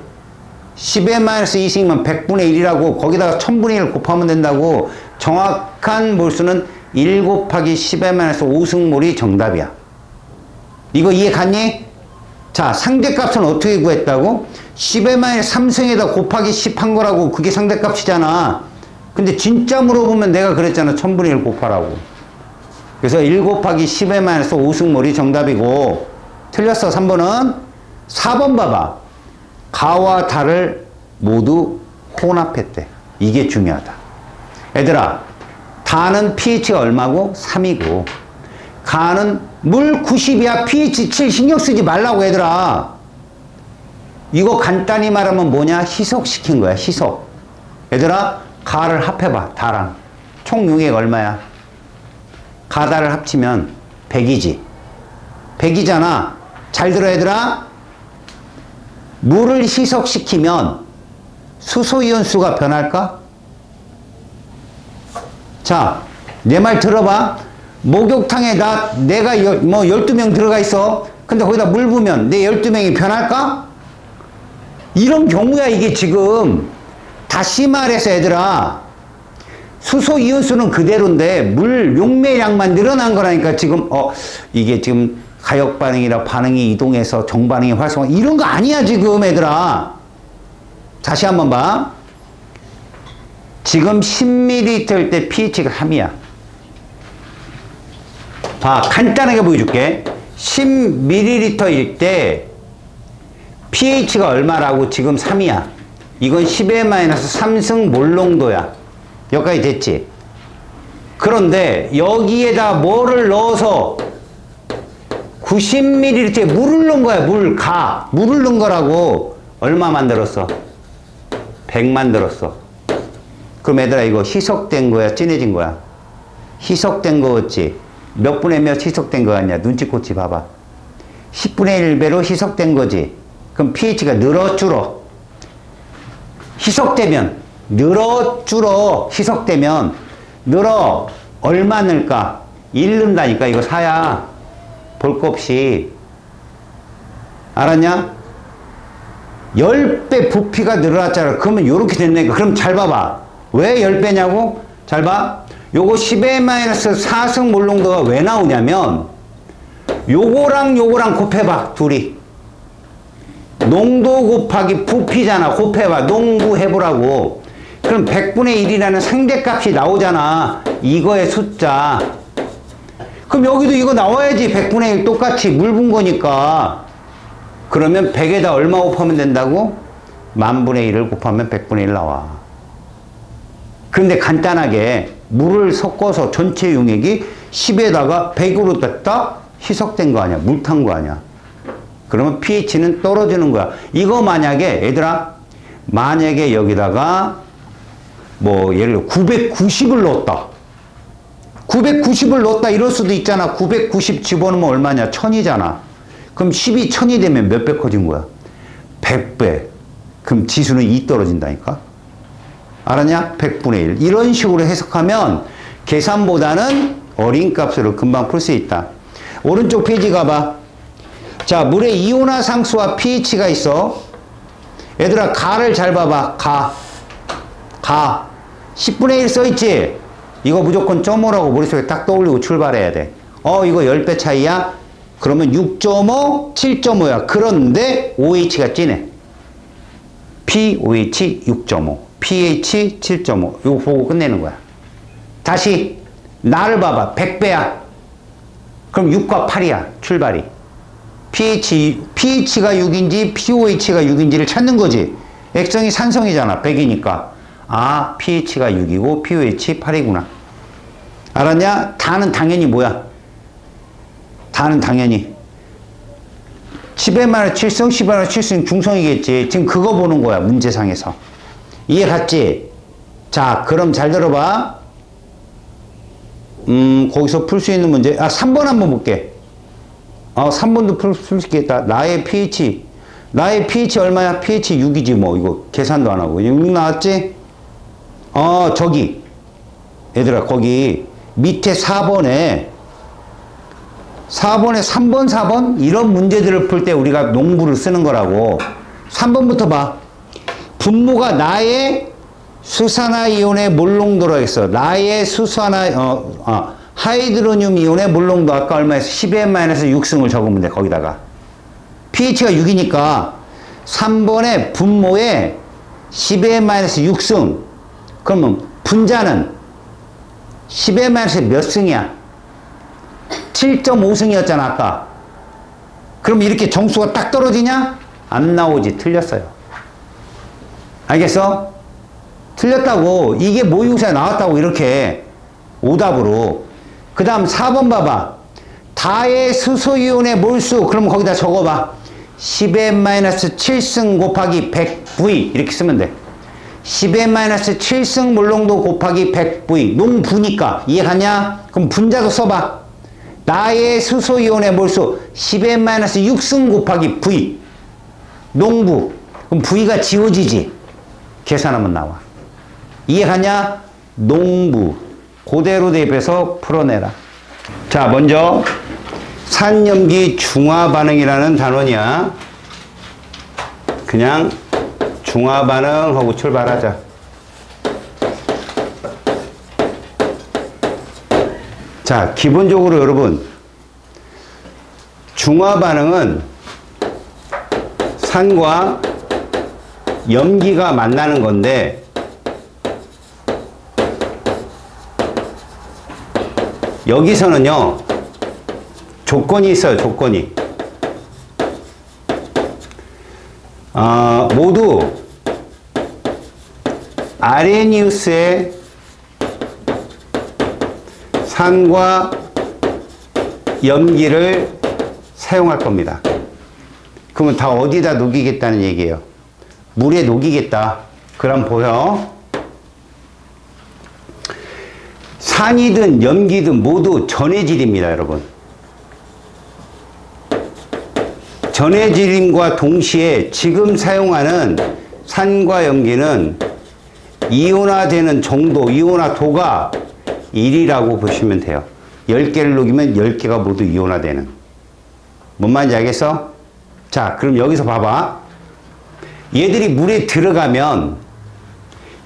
10n-2승이면 100분의 1이라고 거기다가 1000분의 1 곱하면 된다고. 정확한 몰수는 1 곱하기 10n-5승몰이 정답이야. 이거 이해 갔니? 자, 상대값은 어떻게 구했다고? 10n-3승에다 곱하기 10 한 거라고. 그게 상대값이잖아. 근데 진짜 물어보면 내가 그랬잖아. 1000분의 1 곱하라고. 그래서 1 곱하기 10n-5승몰이 정답이고. 틀렸어. 3번은. 4번 봐봐. 가와 다를 모두 혼합했대. 이게 중요하다. 얘들아, 다는 pH가 얼마고? 3이고 가는 물 90이야. pH 7 신경 쓰지 말라고 얘들아. 이거 간단히 말하면 뭐냐? 희석시킨 거야. 희석. 얘들아, 가를 합해봐. 다랑 총 용액 얼마야? 가다를 합치면 100이지. 100이잖아. 잘 들어 얘들아. 물을 희석시키면 수소이온 수가 변할까? 자, 내 말 들어봐. 목욕탕에 내가 12명 들어가 있어. 근데 거기다 물 부으면 내 12명이 변할까? 이런 경우야 이게 지금. 다시 말해서 얘들아, 수소이온수는 그대로인데 물 용매량만 늘어난 거라니까. 지금 이게 지금 가역 반응이라 반응이 이동해서 정반응이 활성화 이런 거 아니야 지금 얘들아. 다시 한번 봐. 지금 10ml일 때 pH가 3이야. 봐, 간단하게 보여줄게. 10ml일 때 pH가 얼마라고? 지금 3이야. 이건 10n-3승 몰농도야. 여기까지 됐지? 그런데 여기에다 뭐를 넣어서 90ml에 물을 넣은 거야. 물을 넣은 거라고. 얼마 만들었어? 100 만들었어. 그럼 얘들아, 이거 희석된 거야? 진해진 거야? 희석된 거였지. 몇 분의 몇 희석된 거 같냐? 눈치코치 봐봐. 10분의 1배로 희석된 거지. 그럼 pH가 늘어 줄어? 희석되면 늘어 줄어? 희석되면 늘어. 얼마 늘까? 1 는다니까. 이거 4야. 볼 거 없이. 알았냐? 10배 부피가 늘어났잖아. 그러면 요렇게 됐네. 그럼 잘 봐봐. 왜 10배냐고? 잘 봐. 요거 10n-4승 몰농도가 왜 나오냐면 요거랑 요거랑 곱해봐. 둘이. 농도 곱하기 부피잖아. 곱해봐. 농부 해보라고. 그럼 100분의 1이라는 상대값이 나오잖아. 이거의 숫자. 그럼 여기도 이거 나와야지. 100분의 1 똑같이 물 분 거니까. 그러면 100에다 얼마 곱하면 된다고? 10,000분의 1을 곱하면 100분의 1 나와. 그런데 간단하게 물을 섞어서 전체 용액이 10에다가 100으로 됐다? 희석된 거 아니야. 물 탄 거 아니야. 그러면 pH는 떨어지는 거야. 이거 만약에 얘들아 만약에 여기다가 뭐 예를 들어 990을 넣었다. 990을 넣었다 이럴 수도 있잖아. 990 집어넣으면 얼마냐? 1000이잖아. 그럼 10이 1000이 되면 몇 배 커진 거야? 100배. 그럼 지수는 2 떨어진다니까. 알았냐? 100분의 1. 이런 식으로 해석하면 계산보다는 어린 값으로 금방 풀 수 있다. 오른쪽 페이지 가봐. 자, 물의 이온화 상수와 pH가 있어. 얘들아, 가를 잘 봐봐. 가. 10분의 1 써있지? 이거 무조건 0.5라고 머릿속에 딱 떠올리고 출발해야 돼. 이거 10배 차이야? 그러면 6.5, 7.5야. 그런데 OH가 진해. pOH 6.5, pH 7.5. 이거 보고 끝내는 거야. 다시 나를 봐봐. 100배야. 그럼 6과 8이야. 출발이. pH가 6인지 pOH가 6인지를 찾는 거지. 액성이 산성이잖아. 100이니까. 아, pH가 6이고 pOH 8이구나. 알았냐? 다는 당연히 뭐야? 다는 당연히 10의 7승, 10의 7승 중성이겠지. 지금 그거 보는 거야. 문제상에서. 이해 갔지? 자, 그럼 잘 들어봐. 거기서 풀 수 있는 문제. 3번 한번 볼게. 3번도 풀 수 있겠다. 나의 pH 얼마야? pH 6이지 뭐. 이거 계산도 안 하고. 6 나왔지? 저기. 얘들아, 거기 밑에 4번에 3번, 4번? 이런 문제들을 풀 때 우리가 농부를 쓰는 거라고. 3번부터 봐. 분모가 나의 수산화 이온의 몰 농도로 했어. 나의 수산화, 하이드로늄 이온의 몰 농도 아까 얼마였어? 10의 6승을 적으면 돼, 거기다가. pH가 6이니까 3번의 분모에 10의 6승. 그러면 분자는 10의 몇 승이야? 7.5승이었잖아, 아까. 그럼 이렇게 정수가 딱 떨어지냐? 안 나오지. 틀렸어요. 알겠어? 틀렸다고. 이게 모의고사에 나왔다고, 이렇게. 오답으로. 그 다음 4번 봐봐. 다의 수소이온의 몰수. 그럼 거기다 적어봐. 10의 7승 곱하기 100V. 이렇게 쓰면 돼. 10의 7승 몰농도 곱하기 100V. 농부니까. 이해 갔냐? 그럼 분자도 써봐. 나의 수소이온의 몰수 10의 6승 곱하기 V. 농부. 그럼 V가 지워지지. 계산하면 나와. 이해 갔냐? 농부. 그대로 대입해서 풀어내라. 자, 먼저 산염기 중화반응이라는 단원이야. 그냥 중화반응하고 출발하자. 자, 기본적으로 여러분, 중화반응은 산과 염기가 만나는 건데, 여기서는요, 조건이 있어요, 조건이. 모두 아레니우스의 산과 염기를 사용할 겁니다. 그러면 다 어디다 녹이겠다는 얘기예요? 물에 녹이겠다. 그럼 보여. 산이든 염기든 모두 전해질입니다, 여러분. 전해질임과 동시에 지금 사용하는 산과 염기는 이온화되는 정도, 이온화도가 1이라고 보시면 돼요. 10개를 녹이면 10개가 모두 이온화되는. 뭔 말인지 알겠어? 자, 그럼 여기서 봐봐. 얘들이 물에 들어가면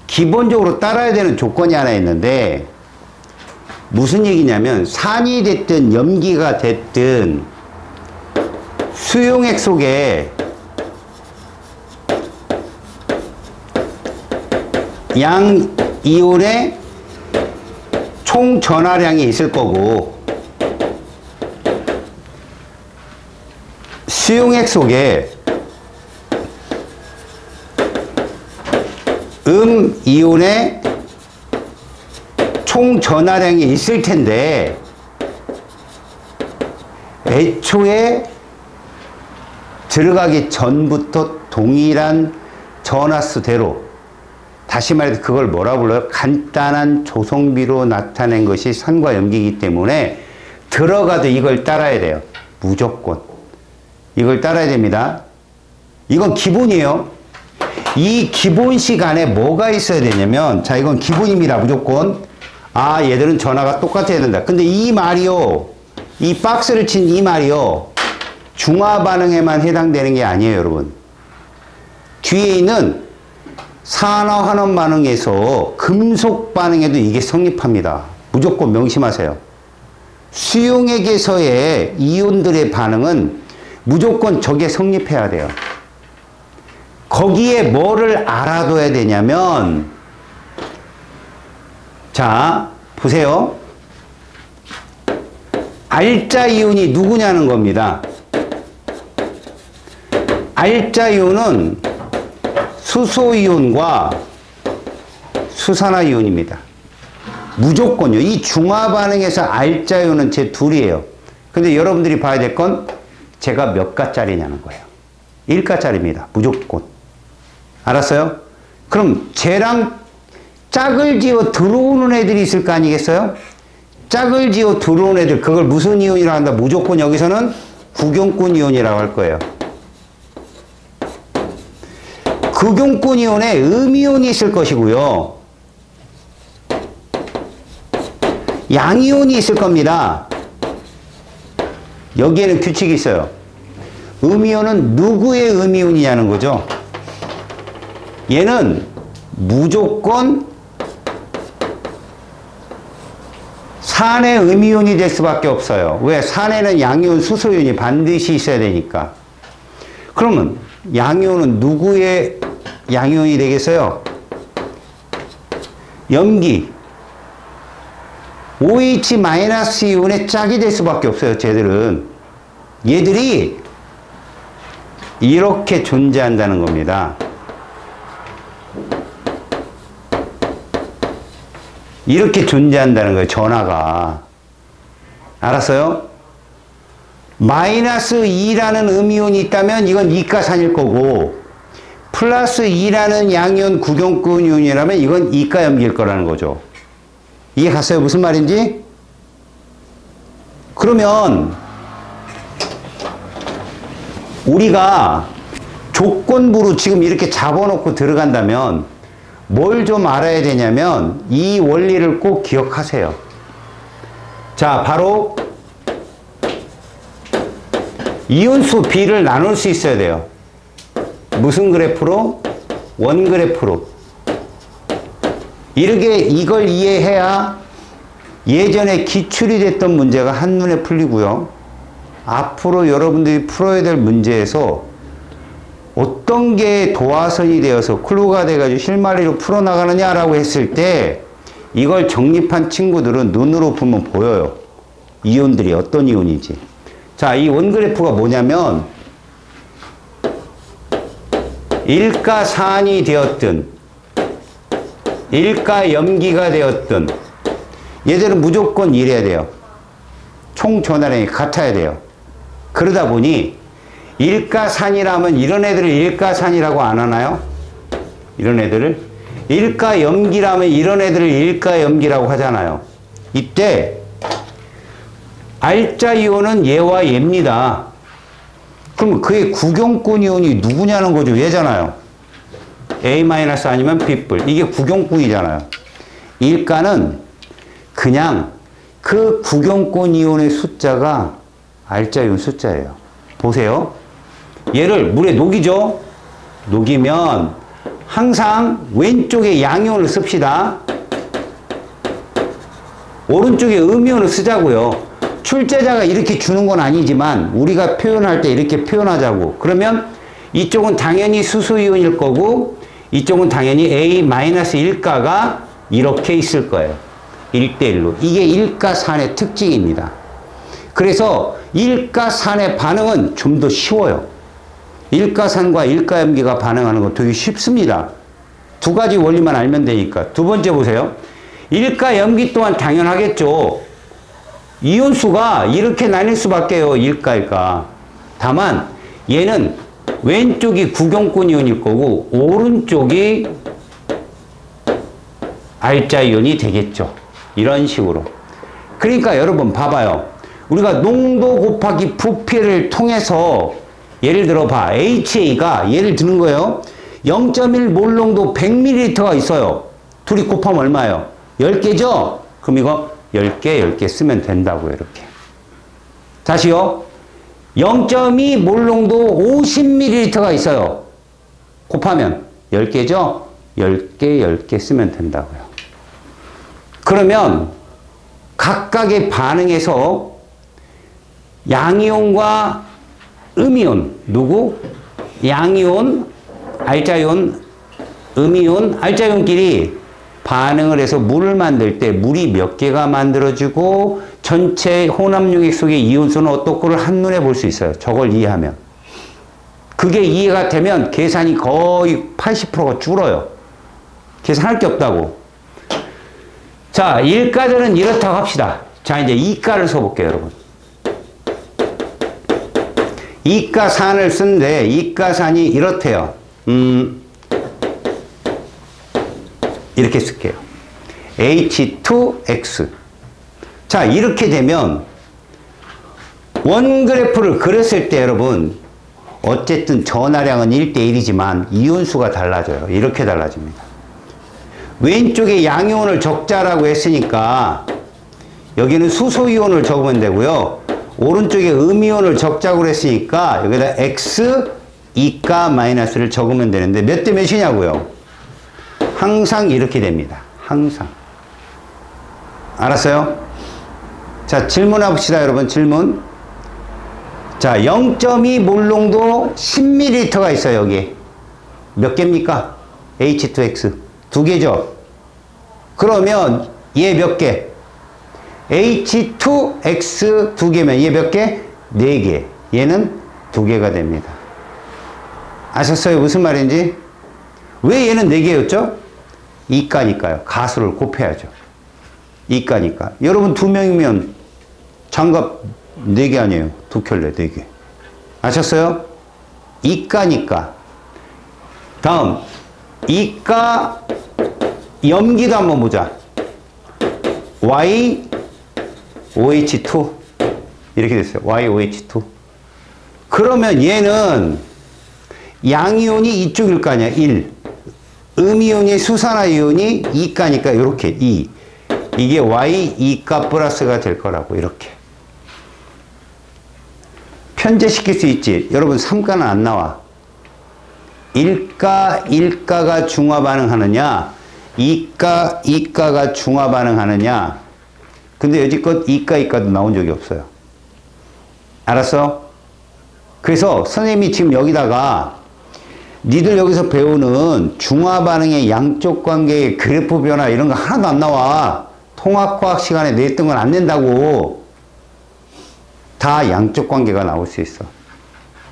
기본적으로 따라야 되는 조건이 하나 있는데, 무슨 얘기냐면 산이 됐든 염기가 됐든 수용액 속에 양 이온의 총 전하량이 있을 거고 수용액 속에 이온의 총 전하량이 있을 텐데 애초에 들어가기 전부터 동일한 전하수대로, 다시 말해서 그걸 뭐라 불러요? 간단한 조성비로 나타낸 것이 산과 염기이기 때문에 들어가도 이걸 따라야 돼요. 무조건 이걸 따라야 됩니다. 이건 기본이에요. 이 기본식 안에 뭐가 있어야 되냐면, 자, 이건 기본입니다. 무조건. 아, 얘들은 전하가 똑같아야 된다. 근데 이 말이요, 이 박스를 친 이 말이요, 중화 반응에만 해당되는 게 아니에요, 여러분. 뒤에 있는 산화 환원 반응에서 금속 반응에도 이게 성립합니다. 무조건 명심하세요. 수용액에서의 이온들의 반응은 무조건 저게 성립해야 돼요. 거기에 뭐를 알아둬야 되냐면, 자, 보세요. 알자 이온이 누구냐는 겁니다. 알자 이온은 수소 이온과 수산화 이온입니다. 무조건요. 이 중화 반응에서 알자 이온은 제 둘이에요. 근데 여러분들이 봐야 될 건 제가 몇 가짜리냐는 거예요. 1가짜리입니다. 무조건. 알았어요? 그럼 쟤랑 짝을 지어 들어오는 애들이 있을 거 아니겠어요? 짝을 지어 들어오는 애들, 그걸 무슨 이온이라고 한다? 무조건 여기서는 구경꾼 이온이라고 할 거예요. 구경꾼 이온에 음이온이 있을 것이고요. 양이온이 있을 겁니다. 여기에는 규칙이 있어요. 음이온은 누구의 음이온이냐는 거죠. 얘는 무조건 산의 음이온이 될 수밖에 없어요. 왜? 산에는 양이온, 수소이온이 반드시 있어야 되니까. 그러면 양이온은 누구의 양이온이 되겠어요? 염기. OH-이온의 짝이 될 수밖에 없어요. 쟤들은. 얘들이 이렇게 존재한다는 겁니다. 이렇게 존재한다는 거예요. 전하가. 알았어요? -2라는 음이온이 있다면 이건 이가산일 거고, +2라는 양이온 구경꾼 이온이라면 이건 이가염기일 거라는 거죠. 이해 갔어요? 무슨 말인지? 그러면 우리가 조건부로 지금 이렇게 잡아놓고 들어간다면 뭘 좀 알아야 되냐면 이 원리를 꼭 기억하세요. 자, 바로 이온수 B를 나눌 수 있어야 돼요. 무슨 그래프로? 원그래프로. 이렇게 이걸 이해해야 예전에 기출이 됐던 문제가 한눈에 풀리고요. 앞으로 여러분들이 풀어야 될 문제에서 어떤 게 도화선이 되어서 클로가 돼가지고 실마리로 풀어나가느냐라고 했을 때 이걸 정립한 친구들은 눈으로 보면 보여요. 이온들이 어떤 이온인지. 자, 이 원그래프가 뭐냐면 일가산이 되었든 일가염기가 되었든 얘들은 무조건 이래야 돼요. 총 전하량이 같아야 돼요. 그러다 보니 일가산이라면 이런 애들을 일가산이라고 안 하나요? 이런 애들을 일가염기라면 이런 애들을 일가염기라고 하잖아요. 이때 알자 이온은 얘와 얘입니다. 그럼 그의 구경꾼 이온이 누구냐는 거죠. 얘잖아요. A- 아니면 B뿔. 이게 구경꾼이잖아요. 일가는 그냥 그 구경꾼 이온의 숫자가 알자 이온 숫자예요. 보세요. 얘를 물에 녹이죠. 녹이면 항상 왼쪽에 양이온을 씁시다. 오른쪽에 음이온을 쓰자고요. 출제자가 이렇게 주는 건 아니지만 우리가 표현할 때 이렇게 표현하자고. 그러면 이쪽은 당연히 수소이온일 거고 이쪽은 당연히 A-1가가 이렇게 있을 거예요. 1대1로. 이게 일가산의 특징입니다. 그래서 일가산의 반응은 좀 더 쉬워요. 일가산과 일가염기가 반응하는 거 되게 쉽습니다. 두 가지 원리만 알면 되니까. 두 번째 보세요. 일가염기 또한 당연하겠죠. 이온수가 이렇게 나뉠 수밖에요. 일가일가. 다만 얘는 왼쪽이 구경권 이온일 거고 오른쪽이 알자 이온이 되겠죠. 이런 식으로. 그러니까 여러분 봐봐요. 우리가 농도 곱하기 부피를 통해서 예를 들어 봐. HA가 예를 드는 거예요. 0.1 몰농도 100ml가 있어요. 둘이 곱하면 얼마예요? 10개죠? 그럼 이거 10개 쓰면 된다고요. 이렇게. 다시요. 0.2 몰농도 50ml가 있어요. 곱하면 10개죠? 10개 쓰면 된다고요. 그러면 각각의 반응에서 양이온과 음이온, 누구? 양이온, 알자이온, 음이온, 알자이온끼리 반응을 해서 물을 만들 때 물이 몇 개가 만들어지고 전체 혼합溶液속의 이온수는 어떻고를 한눈에 볼 수 있어요. 저걸 이해하면. 그게 이해가 되면 계산이 거의 80%가 줄어요. 계산할 게 없다고. 자, 1가들은 이렇다고 합시다. 자, 이제 2가를 써볼게요, 여러분. 2가산을 쓴데 2가산이 이렇대요. 이렇게 쓸게요. H2X. 자, 이렇게 되면 원그래프를 그렸을 때 여러분 어쨌든 전하량은 1대1이지만 이온수가 달라져요. 이렇게 달라집니다. 왼쪽에 양이온을 적자라고 했으니까 여기는 수소이온을 적으면 되고요. 오른쪽에 음이온을 적자고 했으니까 여기다 X 2가 마이너스를 적으면 되는데 몇 대 몇이냐고요? 항상 이렇게 됩니다. 항상. 알았어요? 자, 질문해 봅시다, 여러분. 질문. 자, 0.2 몰농도 10ml가 있어요, 여기. 몇 개입니까? H2X. 2개죠? 그러면 얘 몇 개? H2X 2개면 얘 몇 개? 4개. 얘는 2개가 됩니다. 아셨어요? 무슨 말인지? 왜 얘는 4개였죠? 이가니까요. 가수를 곱해야죠. 이가니까. 여러분 2명이면 장갑 4개 아니에요. 2켤레 4개. 아셨어요? 이가니까. 다음 이가 염기도 한번 보자. YOH2 이렇게 됐어요. YOH2. 그러면 얘는 양이온이 이쪽일 거 아니야. 1. 음이온이 수산화이온이 2가니까 이렇게 2. 이게 Y2가 플러스가 될 거라고 이렇게. 편제시킬 수 있지. 여러분 3가는 안 나와. 1가가 중화 반응하느냐 2가가 중화 반응하느냐. 근데 여지껏 2가도 나온 적이 없어요. 알았어? 그래서 선생님이 지금 여기다가 니들 여기서 배우는 중화 반응의 양쪽 관계의 그래프 변화 이런 거 하나도 안 나와. 통합과학 시간에 냈던 건 안 낸다고. 다 양쪽 관계가 나올 수 있어.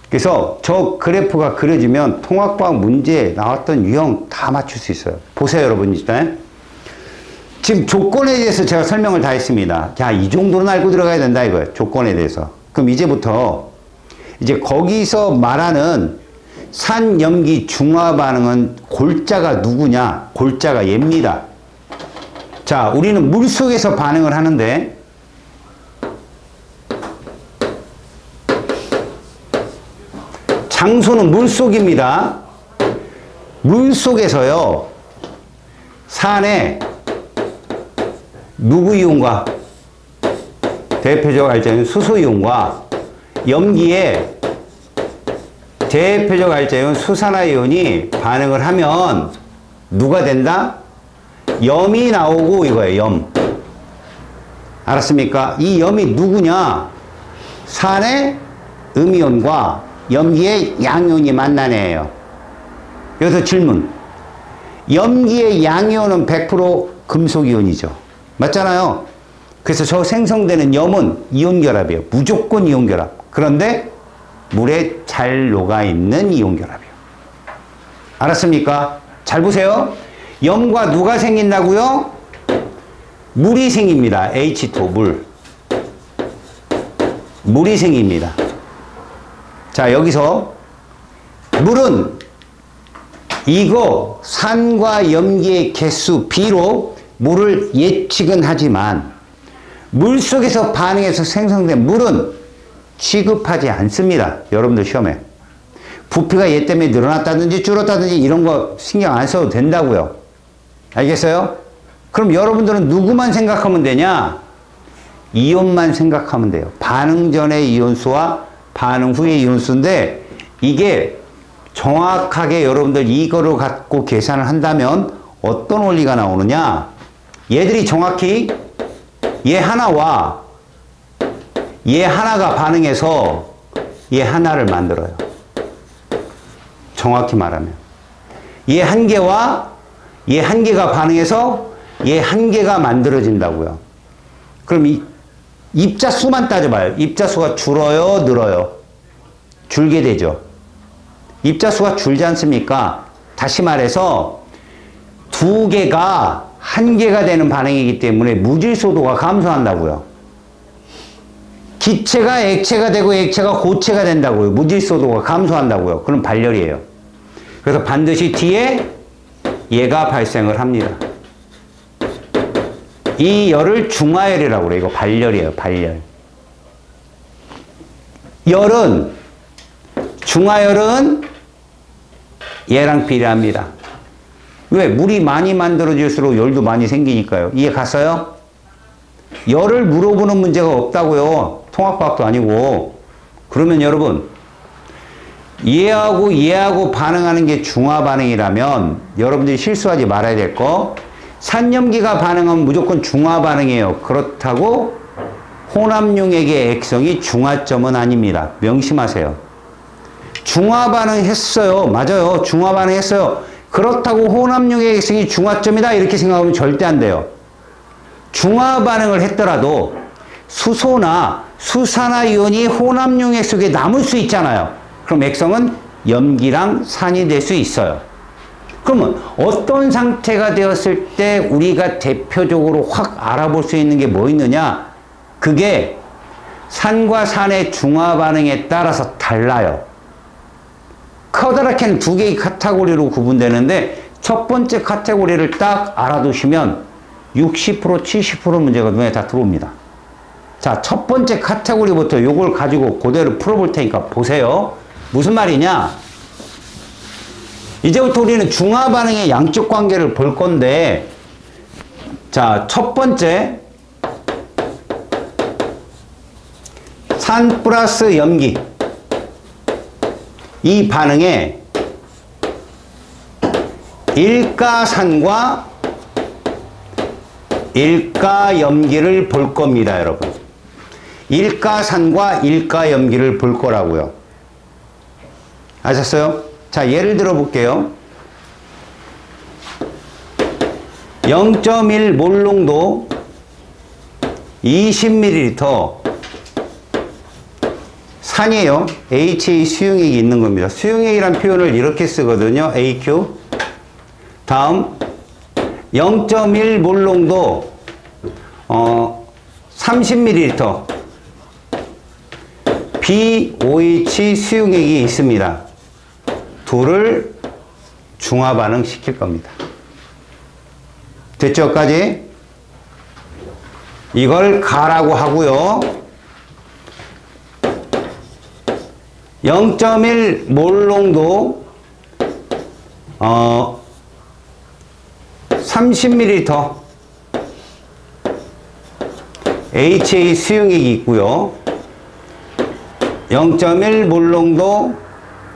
그래서 저 그래프가 그려지면 통합과학 문제에 나왔던 유형 다 맞출 수 있어요. 보세요, 여러분. 일단 지금 조건에 대해서 제가 설명을 다 했습니다. 자, 이 정도는 알고 들어가야 된다 이거예요. 조건에 대해서. 그럼 이제부터 이제 거기서 말하는 산염기 중화 반응은 골자가 누구냐? 골자가 얘입니다. 자, 우리는 물속에서 반응을 하는데 장소는 물속입니다. 물속에서요. 산에 누구 이온과 대표적 알자이온 수소이온과 염기에 대표적 알자이온 수산화이온이 반응을 하면 누가 된다? 염이 나오고 이거예요. 염. 알았습니까? 이 염이 누구냐? 산의 음이온과 염기의 양이온이 만난 애예요. 여기서 질문. 염기의 양이온은 100% 금속이온이죠. 맞잖아요. 그래서 저 생성되는 염은 이온결합이에요. 무조건 이온결합. 그런데 물에 잘 녹아있는 이온결합이에요. 알았습니까? 잘 보세요. 염과 누가 생긴다고요? 물이 생깁니다. H2 물. 물이 생깁니다. 자, 여기서 물은 이거 산과 염기의 개수 B로 물을 예측은 하지만 물속에서 반응해서 생성된 물은 취급하지 않습니다. 여러분들 시험에. 부피가 얘 때문에 늘어났다든지 줄었다든지 이런 거 신경 안 써도 된다고요. 알겠어요? 그럼 여러분들은 누구만 생각하면 되냐? 이온만 생각하면 돼요. 반응 전의 이온수와 반응 후의 이온수인데 이게 정확하게 여러분들 이거를 갖고 계산을 한다면 어떤 원리가 나오느냐? 얘들이 정확히 얘 하나와 얘 하나가 반응해서 얘 하나를 만들어요. 정확히 말하면. 얘 한 개와 얘 한 개가 반응해서 얘 한 개가 만들어진다고요. 그럼 이 입자수만 따져봐요. 입자수가 줄어요, 늘어요? 줄게 되죠. 입자수가 줄지 않습니까? 다시 말해서 두 개가 한 개가 되는 반응이기 때문에 무질소도가 감소한다고요. 기체가 액체가 되고 액체가 고체가 된다고요. 무질소도가 감소한다고요. 그럼 발열이에요. 그래서 반드시 뒤에 얘가 발생을 합니다. 이 열을 중화열이라고 그래요. 이거 발열이에요. 발열. 열은 중화열은 얘랑 비례합니다. 왜? 물이 많이 만들어질수록 열도 많이 생기니까요. 이해 갔어요? 열을 물어보는 문제가 없다고요. 통합과학도 아니고. 그러면 여러분 얘하고 반응하는 게 중화 반응이라면 여러분들이 실수하지 말아야 될 거, 산염기가 반응하면 무조건 중화 반응이에요. 그렇다고 혼합융액의 액성이 중화점은 아닙니다. 명심하세요. 중화 반응했어요. 맞아요. 중화 반응했어요. 그렇다고 혼합융액의 액성이 중화점이다 이렇게 생각하면 절대 안 돼요. 중화 반응을 했더라도 수소나 수산화이온이 혼합융액 속에 남을 수 있잖아요. 그럼 액성은 염기랑 산이 될 수 있어요. 그러면 어떤 상태가 되었을 때 우리가 대표적으로 확 알아볼 수 있는 게 뭐 있느냐? 그게 산과 산의 중화 반응에 따라서 달라요. 커다랗게는 두 개의 카테고리로 구분되는데 첫 번째 카테고리를 딱 알아두시면 60% 70% 문제가 눈에 다 들어옵니다. 자, 첫 번째 카테고리부터 요걸 가지고 그대로 풀어볼 테니까 보세요. 무슨 말이냐? 이제부터 우리는 중화 반응의 양적 관계를 볼 건데, 자, 첫 번째 산 플러스 염기, 이 반응에 일가산과 일가염기를 볼 겁니다, 여러분. 일가산과 일가염기를 볼 거라고요. 아셨어요? 자, 예를 들어 볼게요. 0.1 몰농도 20ml 산이에요. HA 수용액이 있는 겁니다. 수용액이란 표현을 이렇게 쓰거든요. AQ. 다음 0.1 몰농도 30ml BOH 수용액이 있습니다. 둘을 중화 반응 시킬 겁니다. 됐죠? 까지? 이걸 가라고 하고요. 0.1 몰농도 30ml HA 수용액이 있고요. 0.1 몰농도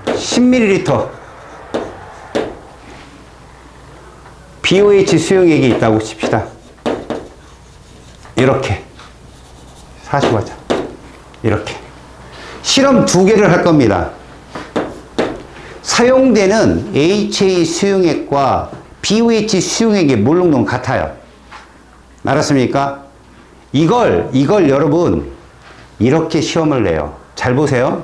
10ml BOH 수용액이 있다고 칩시다. 이렇게 45자 이렇게 실험 두 개를 할 겁니다. 사용되는 HA 수용액과 BOH 수용액의 몰 농도는 같아요. 알았습니까? 이걸 여러분 이렇게 시험을 내요. 잘 보세요.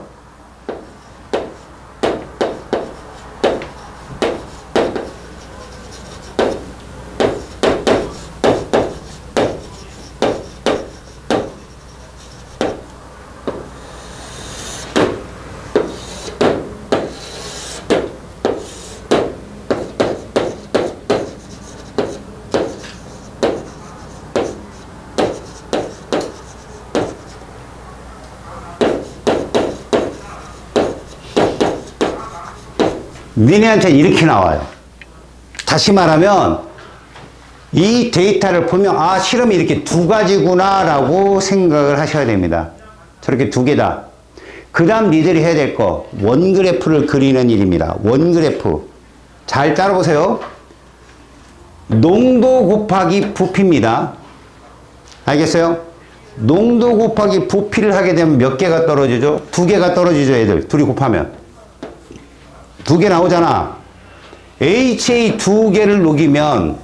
니네한테는 이렇게 나와요. 다시 말하면 이 데이터를 보면 아 실험이 이렇게 두 가지구나 라고 생각을 하셔야 됩니다. 저렇게 두 개다. 그 다음 니들이 해야 될 거 원그래프를 그리는 일입니다. 원그래프 잘 따라보세요. 농도 곱하기 부피입니다. 알겠어요? 농도 곱하기 부피를 하게 되면 몇 개가 떨어지죠? 두 개가 떨어지죠. 애들 둘이 곱하면 두 개 나오잖아. HA 두 개를 녹이면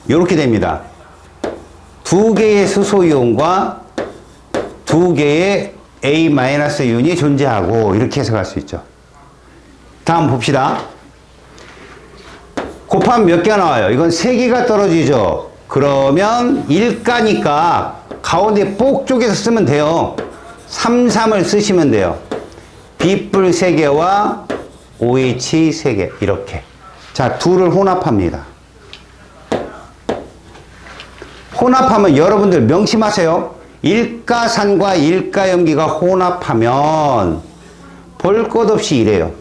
이렇게 됩니다. 두 개의 수소이온과 두 개의 A-이온이 존재하고 이렇게 해석할 수 있죠. 다음 봅시다. 곱하면 몇 개가 나와요? 이건 세 개가 떨어지죠. 그러면 1가니까 가운데 뽁 쪼개서 쓰면 돼요. 3, 3을 쓰시면 돼요. B뿔 3개와 OH 3개 이렇게. 자, 둘을 혼합합니다. 혼합하면 여러분들 명심하세요. 일가산과 일가염기가 혼합하면 볼 것 없이 이래요.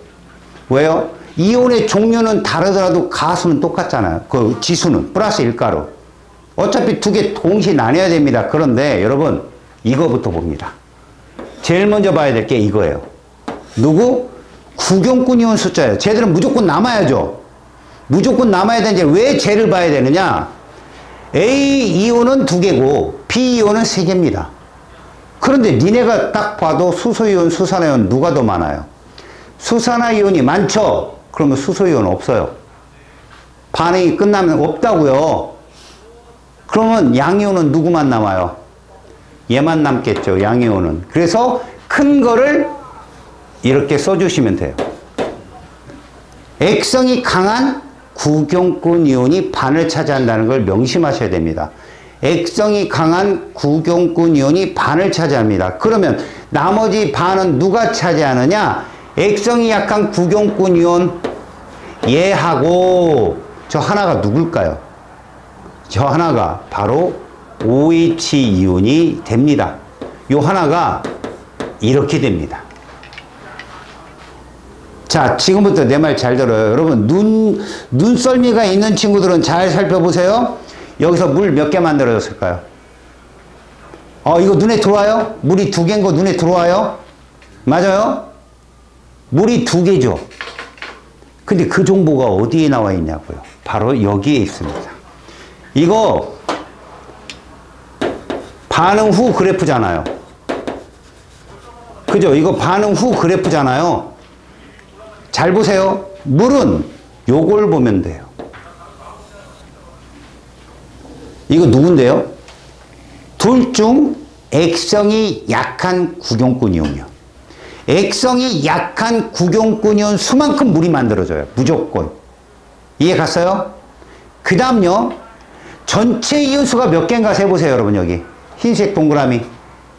왜요? 이온의 종류는 다르더라도 가수는 똑같잖아요. 그 지수는 플러스 1가로. 어차피 두 개 동시에 나눠야 됩니다. 그런데 여러분 이거부터 봅니다. 제일 먼저 봐야 될 게 이거예요. 누구? 구경꾼 이온 숫자예요. 쟤들은 무조건 남아야죠. 무조건 남아야 되는데 왜 쟤를 봐야 되느냐? A 이온은 2개고 B 이온은 3개입니다. 그런데 니네가 딱 봐도 수소이온, 수산화이온 누가 더 많아요? 수산화이온이 많죠? 그러면 수소이온은 없어요. 반응이 끝나면 없다고요. 그러면 양이온은 누구만 남아요? 얘만 남겠죠. 양이온은. 그래서 큰 거를 이렇게 써주시면 돼요. 액성이 강한 구경꾼 이온이 반을 차지한다는 걸 명심하셔야 됩니다. 액성이 강한 구경꾼 이온이 반을 차지합니다. 그러면 나머지 반은 누가 차지하느냐? 액성이 약한 구경꾼 이온 얘하고 저 하나가 누굴까요? 저 하나가 바로 OH 이온이 됩니다. 요 하나가 이렇게 됩니다. 자, 지금부터 내 말 잘 들어요. 여러분, 눈썰미가 있는 친구들은 잘 살펴보세요. 여기서 물 몇 개 만들어졌을까요? 이거 눈에 들어와요? 물이 2개인 거 눈에 들어와요? 맞아요? 물이 2개죠. 근데 그 정보가 어디에 나와 있냐고요? 바로 여기에 있습니다. 이거 반응 후 그래프잖아요. 그죠? 이거 반응 후 그래프잖아요. 잘 보세요. 물은 요걸 보면 돼요. 이거 누군데요? 둘 중 액성이 약한 구경꾼 이온이요. 액성이 약한 구경꾼 이온 수만큼 물이 만들어져요. 무조건. 이해 갔어요? 그 다음요. 전체 이온수가 몇 개인가 세보세요. 여러분 여기. 흰색 동그라미.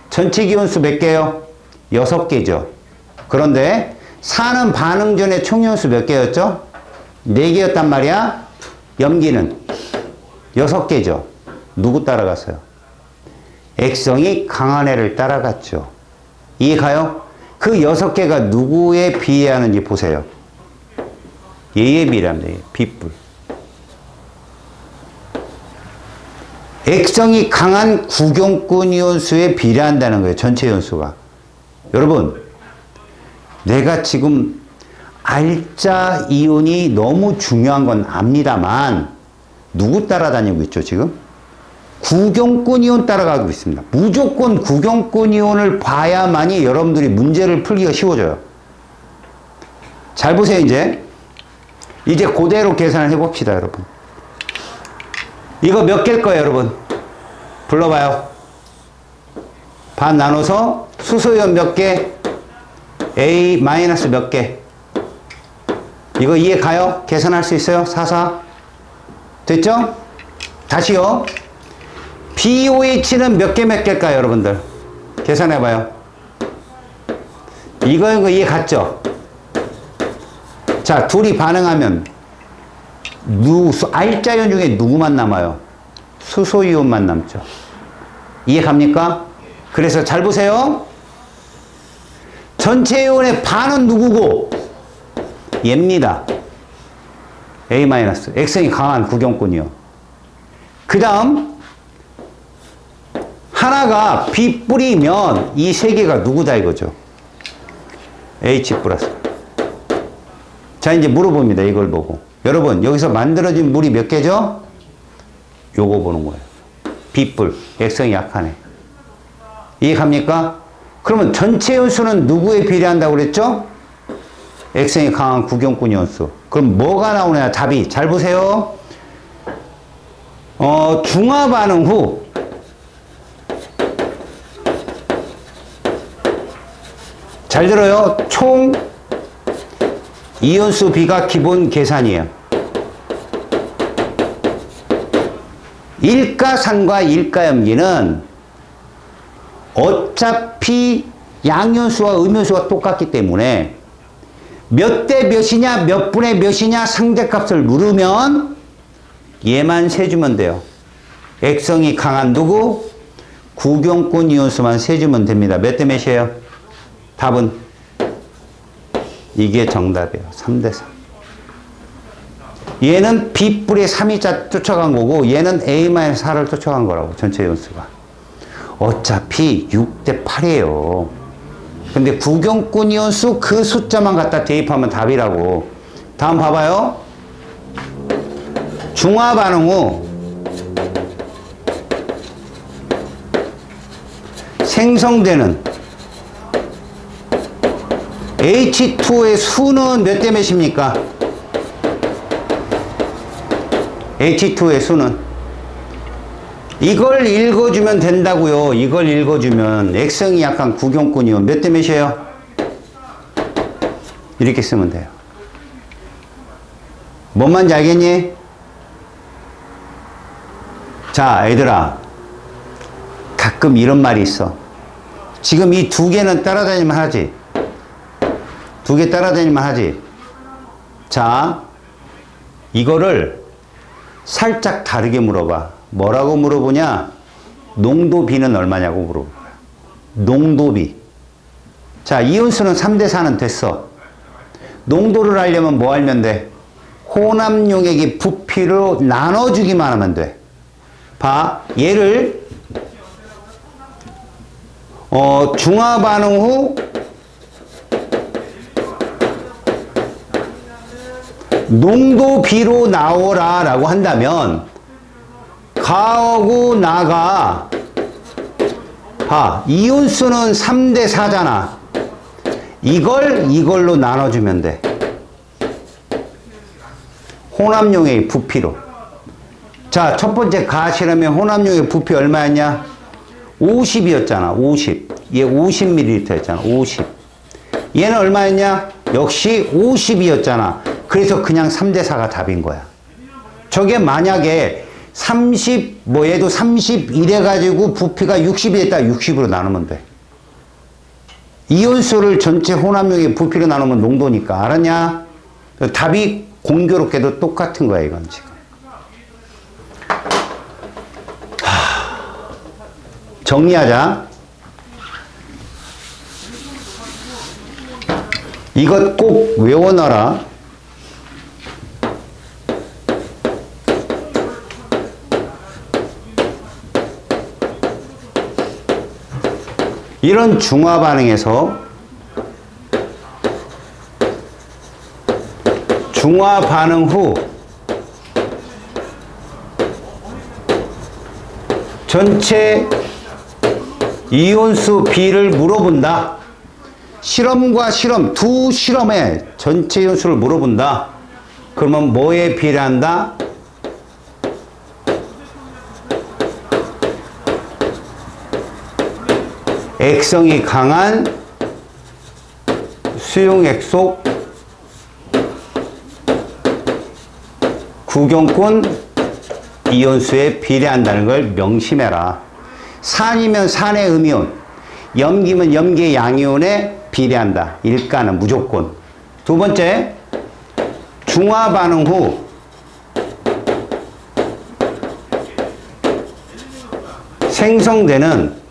전체 이온수 몇 개요? 6개죠. 그런데 산은 반응 전에 총 이온수 몇 개였죠? 4개였단 말이야. 염기는 6개죠. 누구 따라갔어요? 액성이 강한 애를 따라갔죠. 이해 가요? 그 6개가 누구에 비례하는지 보세요. 얘에 비례합니다. 얘. B뿔. 액성이 강한 구경꾼 이온수에 비례한다는 거예요. 전체 이온수가. 여러분, 내가 지금 알짜 이온이 너무 중요한 건 압니다만 누구 따라다니고 있죠 지금? 구경꾼 이온 따라가고 있습니다. 무조건 구경꾼 이온을 봐야만이 여러분들이 문제를 풀기가 쉬워져요. 잘 보세요. 이제 이제 그대로 계산을 해봅시다, 여러분. 이거 몇 개일 거예요, 여러분? 불러봐요. 반 나눠서 수소이온 몇 개? A 마이너스 몇 개? 이거 이해 가요? 계산할 수 있어요? 4, 됐죠? 다시요. BOH는 몇 개일까요, 여러분들? 계산해봐요. 이거 이해 갔죠? 자, 둘이 반응하면 R자이온 중에 누구만 남아요? 수소이온만 남죠. 이해 갑니까? 그래서 잘 보세요. 전체 이온의 반은 누구고? 얘입니다. A-, X성이 강한 구경꾼이요. 그 다음 하나가 B 뿌리면 이 세 개가 누구다 이거죠. H 플러스. 자, 이제 물어봅니다. 이걸 보고. 여러분, 여기서 만들어진 물이 몇 개죠? 요거 보는 거예요. B뿔. X성이 약하네. 이해 갑니까? 그러면 전체 연수는 누구에 비례한다고 그랬죠? X성이 강한 구경꾼 연수. 그럼 뭐가 나오냐? 답이. 잘 보세요. 중화 반응 후 잘 들어요. 총 이온수 B가 기본 계산이에요. 일가산과 일가염기는 어차피 양연수와 음연수가 똑같기 때문에 몇 대 몇이냐, 몇 분의 몇이냐 상대값을 물으면 얘만 세주면 돼요. X성이 강한 누구? 구경꾼 이온수만 세주면 됩니다. 몇 대 몇이에요? 답은 이게 정답이에요. 3대3. 얘는 B뿔의 3이자 쫓아간 거고 얘는 A-4를 쫓아간 거라고. 전체 연수가. 어차피 6대8이에요. 근데 구경꾼 이온수 그 숫자만 갖다 대입하면 답이라고. 다음 봐봐요. 중화 반응 후 생성되는 H2의 수는 몇 대 몇입니까? H2의 수는 이걸 읽어주면 된다고요. 이걸 읽어주면 X성이 약한 구경꾼이요. 몇 대 몇이에요? 이렇게 쓰면 돼요. 뭔 말인지 알겠니? 자, 얘들아, 가끔 이런 말이 있어. 지금 이 두 개는 따라다니면 하지. 두 개 따라다니면 하지. 자, 이거를 살짝 다르게 물어봐. 뭐라고 물어보냐? 농도 B는 얼마냐고 물어보는 거야. 농도 B. 자, 이온수는 3대4는 됐어. 농도를 알려면 뭐 알면 돼? 혼합용액이 부피로 나눠주기만 하면 돼. 봐. 얘를 중화 반응 후 농도 B로 나오라 라고 한다면 가하고 나가 봐. 이온수는 3대4잖아. 이걸로 나눠주면 돼. 혼합용액 부피로. 자, 첫 번째 가실험의 혼합용액 부피 얼마였냐? 50이었잖아. 50. 얘 50ml였잖아. 50. 얘는 얼마였냐? 역시 50이었잖아. 그래서 그냥 3대4가 답인 거야. 저게 만약에 30, 얘도 31 해가지고 부피가 60이 됐다. 60으로 나누면 돼. 이온수를 전체 혼합용의 부피로 나누면 농도니까. 알았냐? 답이 공교롭게도 똑같은 거야, 이건 지금. 정리하자. 이것 꼭 외워놔라. 이런 중화 반응에서 중화 반응 후 전체 이온수 B를 물어본다. 실험과 실험, 두 실험에 전체 이온수를 물어본다. 그러면 뭐에 비례한다? 액성이 강한 수용액 속 구경권 이온수에 비례한다는 걸 명심해라. 산이면 산의 음이온, 염기면 염기의 양이온에 비례한다. 일가는 무조건. 두 번째, 중화 반응 후 생성되는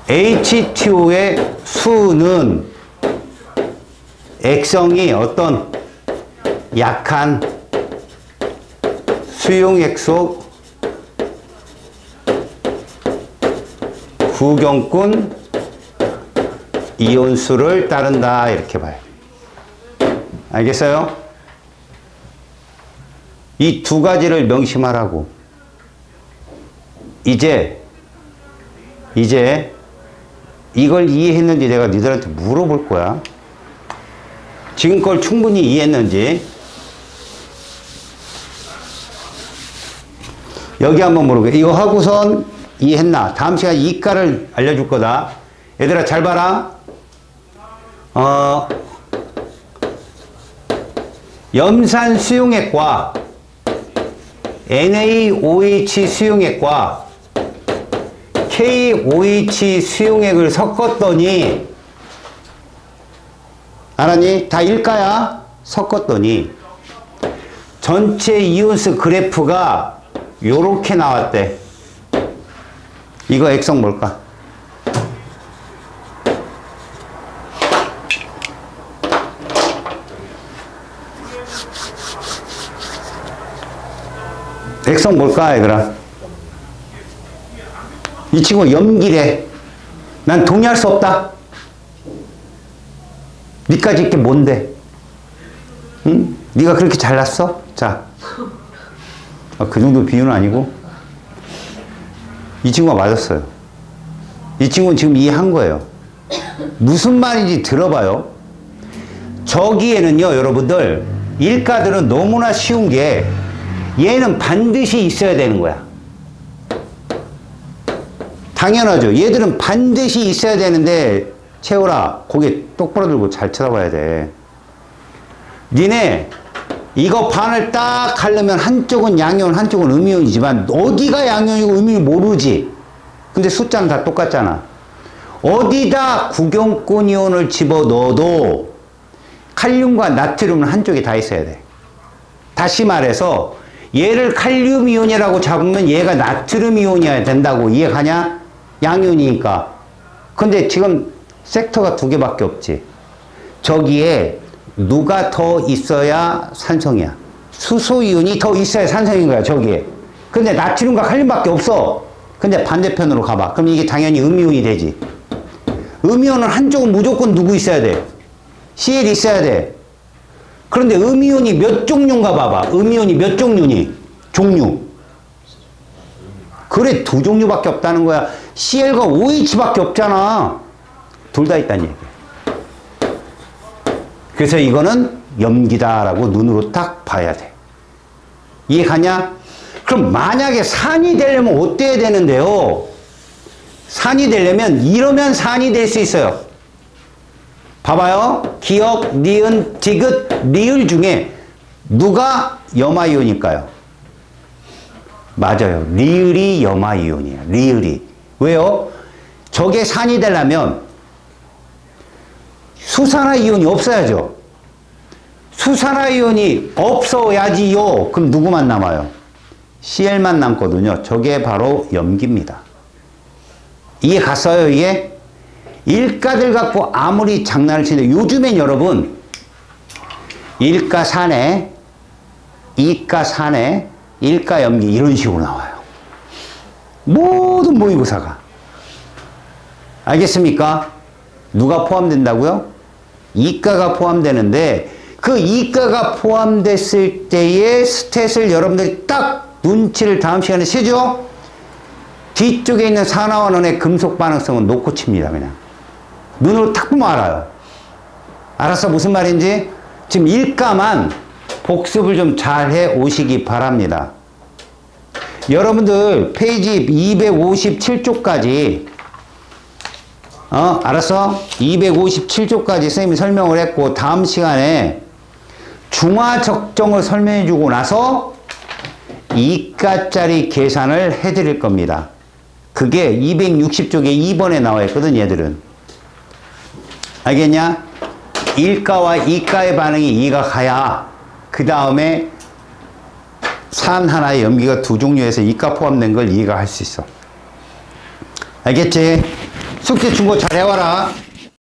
H2O의 수는 액성이 어떤 약한 수용액 속 구경꾼 이온수를 따른다. 이렇게 봐요. 알겠어요? 이 두 가지를 명심하라고. 이제 이걸 이해했는지 내가 니들한테 물어볼 거야. 지금 걸 충분히 이해했는지. 여기 한번 물어볼게. 이거 하고선 이해했나? 다음 시간에 이과를 알려줄 거다. 얘들아 잘 봐라. 염산 수용액과 NaOH 수용액과 KOH 수용액을 섞었더니, 알았니? 다 일가야. 섞었더니 전체 이온수 그래프가 요렇게 나왔대. 이거 액성 뭘까? 액성 뭘까, 얘들아? 이 친구 염기래. 난 동의할 수 없다. 니까지 있게 뭔데? 응? 니가 그렇게 잘났어? 자, 그 정도 비유는 아니고. 이 친구가 맞았어요. 이 친구는 지금 이해한 거예요. 무슨 말인지 들어봐요. 저기에는요, 여러분들, 일가들은 너무나 쉬운 게 얘는 반드시 있어야 되는 거야. 당연하죠. 얘들은 반드시 있어야 되는데, 채우라, 고개 똑바로 들고 잘 쳐다봐야 돼. 니네 이거 반을 딱 하려면 한쪽은 양이온, 한쪽은 음이온이지만 어디가 양이온이고 음이온이 모르지. 근데 숫자는 다 똑같잖아. 어디다 구경권 이온을 집어넣어도 칼륨과 나트륨은 한쪽에 다 있어야 돼. 다시 말해서 얘를 칼륨 이온이라고 잡으면 얘가 나트륨 이온이어야 된다고. 이해가냐? 양이온이니까. 근데 지금 섹터가 두 개밖에 없지. 저기에 누가 더 있어야 산성이야? 수소이온이 더 있어야 산성인 거야, 저기에. 근데 나트륨과 칼륨밖에 없어. 근데 반대편으로 가봐. 그럼 이게 당연히 음이온이 되지. 음이온은 한쪽은 무조건 누구 있어야 돼? CL 있어야 돼. 그런데 음이온이 몇 종류인가 봐봐. 음이온이 몇 종류니? 종류. 그래, 두 종류밖에 없다는 거야. CL과 OH밖에 없잖아. 둘 다 있다는 얘기야. 그래서 이거는 염기다라고 눈으로 딱 봐야 돼. 이해가냐? 그럼 만약에 산이 되려면 어때야 되는데요? 산이 되려면 이러면 산이 될 수 있어요. 봐봐요. 기역, 니은, 디귿, 리을 중에 누가 염화이온일까요? 맞아요. 리을이 염화이온이에요. 리을이. 왜요? 저게 산이 되려면 수산화이온이 없어야죠. 수산화이온이 없어야지요. 그럼 누구만 남아요? CL만 남거든요. 저게 바로 염기입니다. 이해 갔어요, 이게? 일가들 갖고 아무리 장난을 치는데 요즘엔 여러분 일가 산에, 이가 산에, 일가 염기 이런 식으로 나와요. 모든 모의고사가. 알겠습니까? 누가 포함된다고요? 이가가 포함되는데 그 이가가 포함됐을 때의 스탯을 여러분들이 딱 눈치를 다음 시간에 채죠? 뒤쪽에 있는 산화원원의 금속 반응성은 놓고 칩니다. 그냥 눈으로 탁 보면 알아요. 알았어? 무슨 말인지? 지금 일가만 복습을 좀 잘 해 오시기 바랍니다. 여러분들 페이지 257쪽까지 알았어? 257쪽까지 선생님이 설명을 했고 다음 시간에 중화적정을 설명해 주고 나서 이가짜리 계산을 해 드릴 겁니다. 그게 260쪽에 2번에 나와 있거든 얘들은. 알겠냐? 1가와 2가의 반응이 2가 가야 그 다음에 산 하나의 염기가 두 종류에서 2가 포함된 걸 이해가 할 수 있어. 알겠지? 숙제 준거 잘 해와라.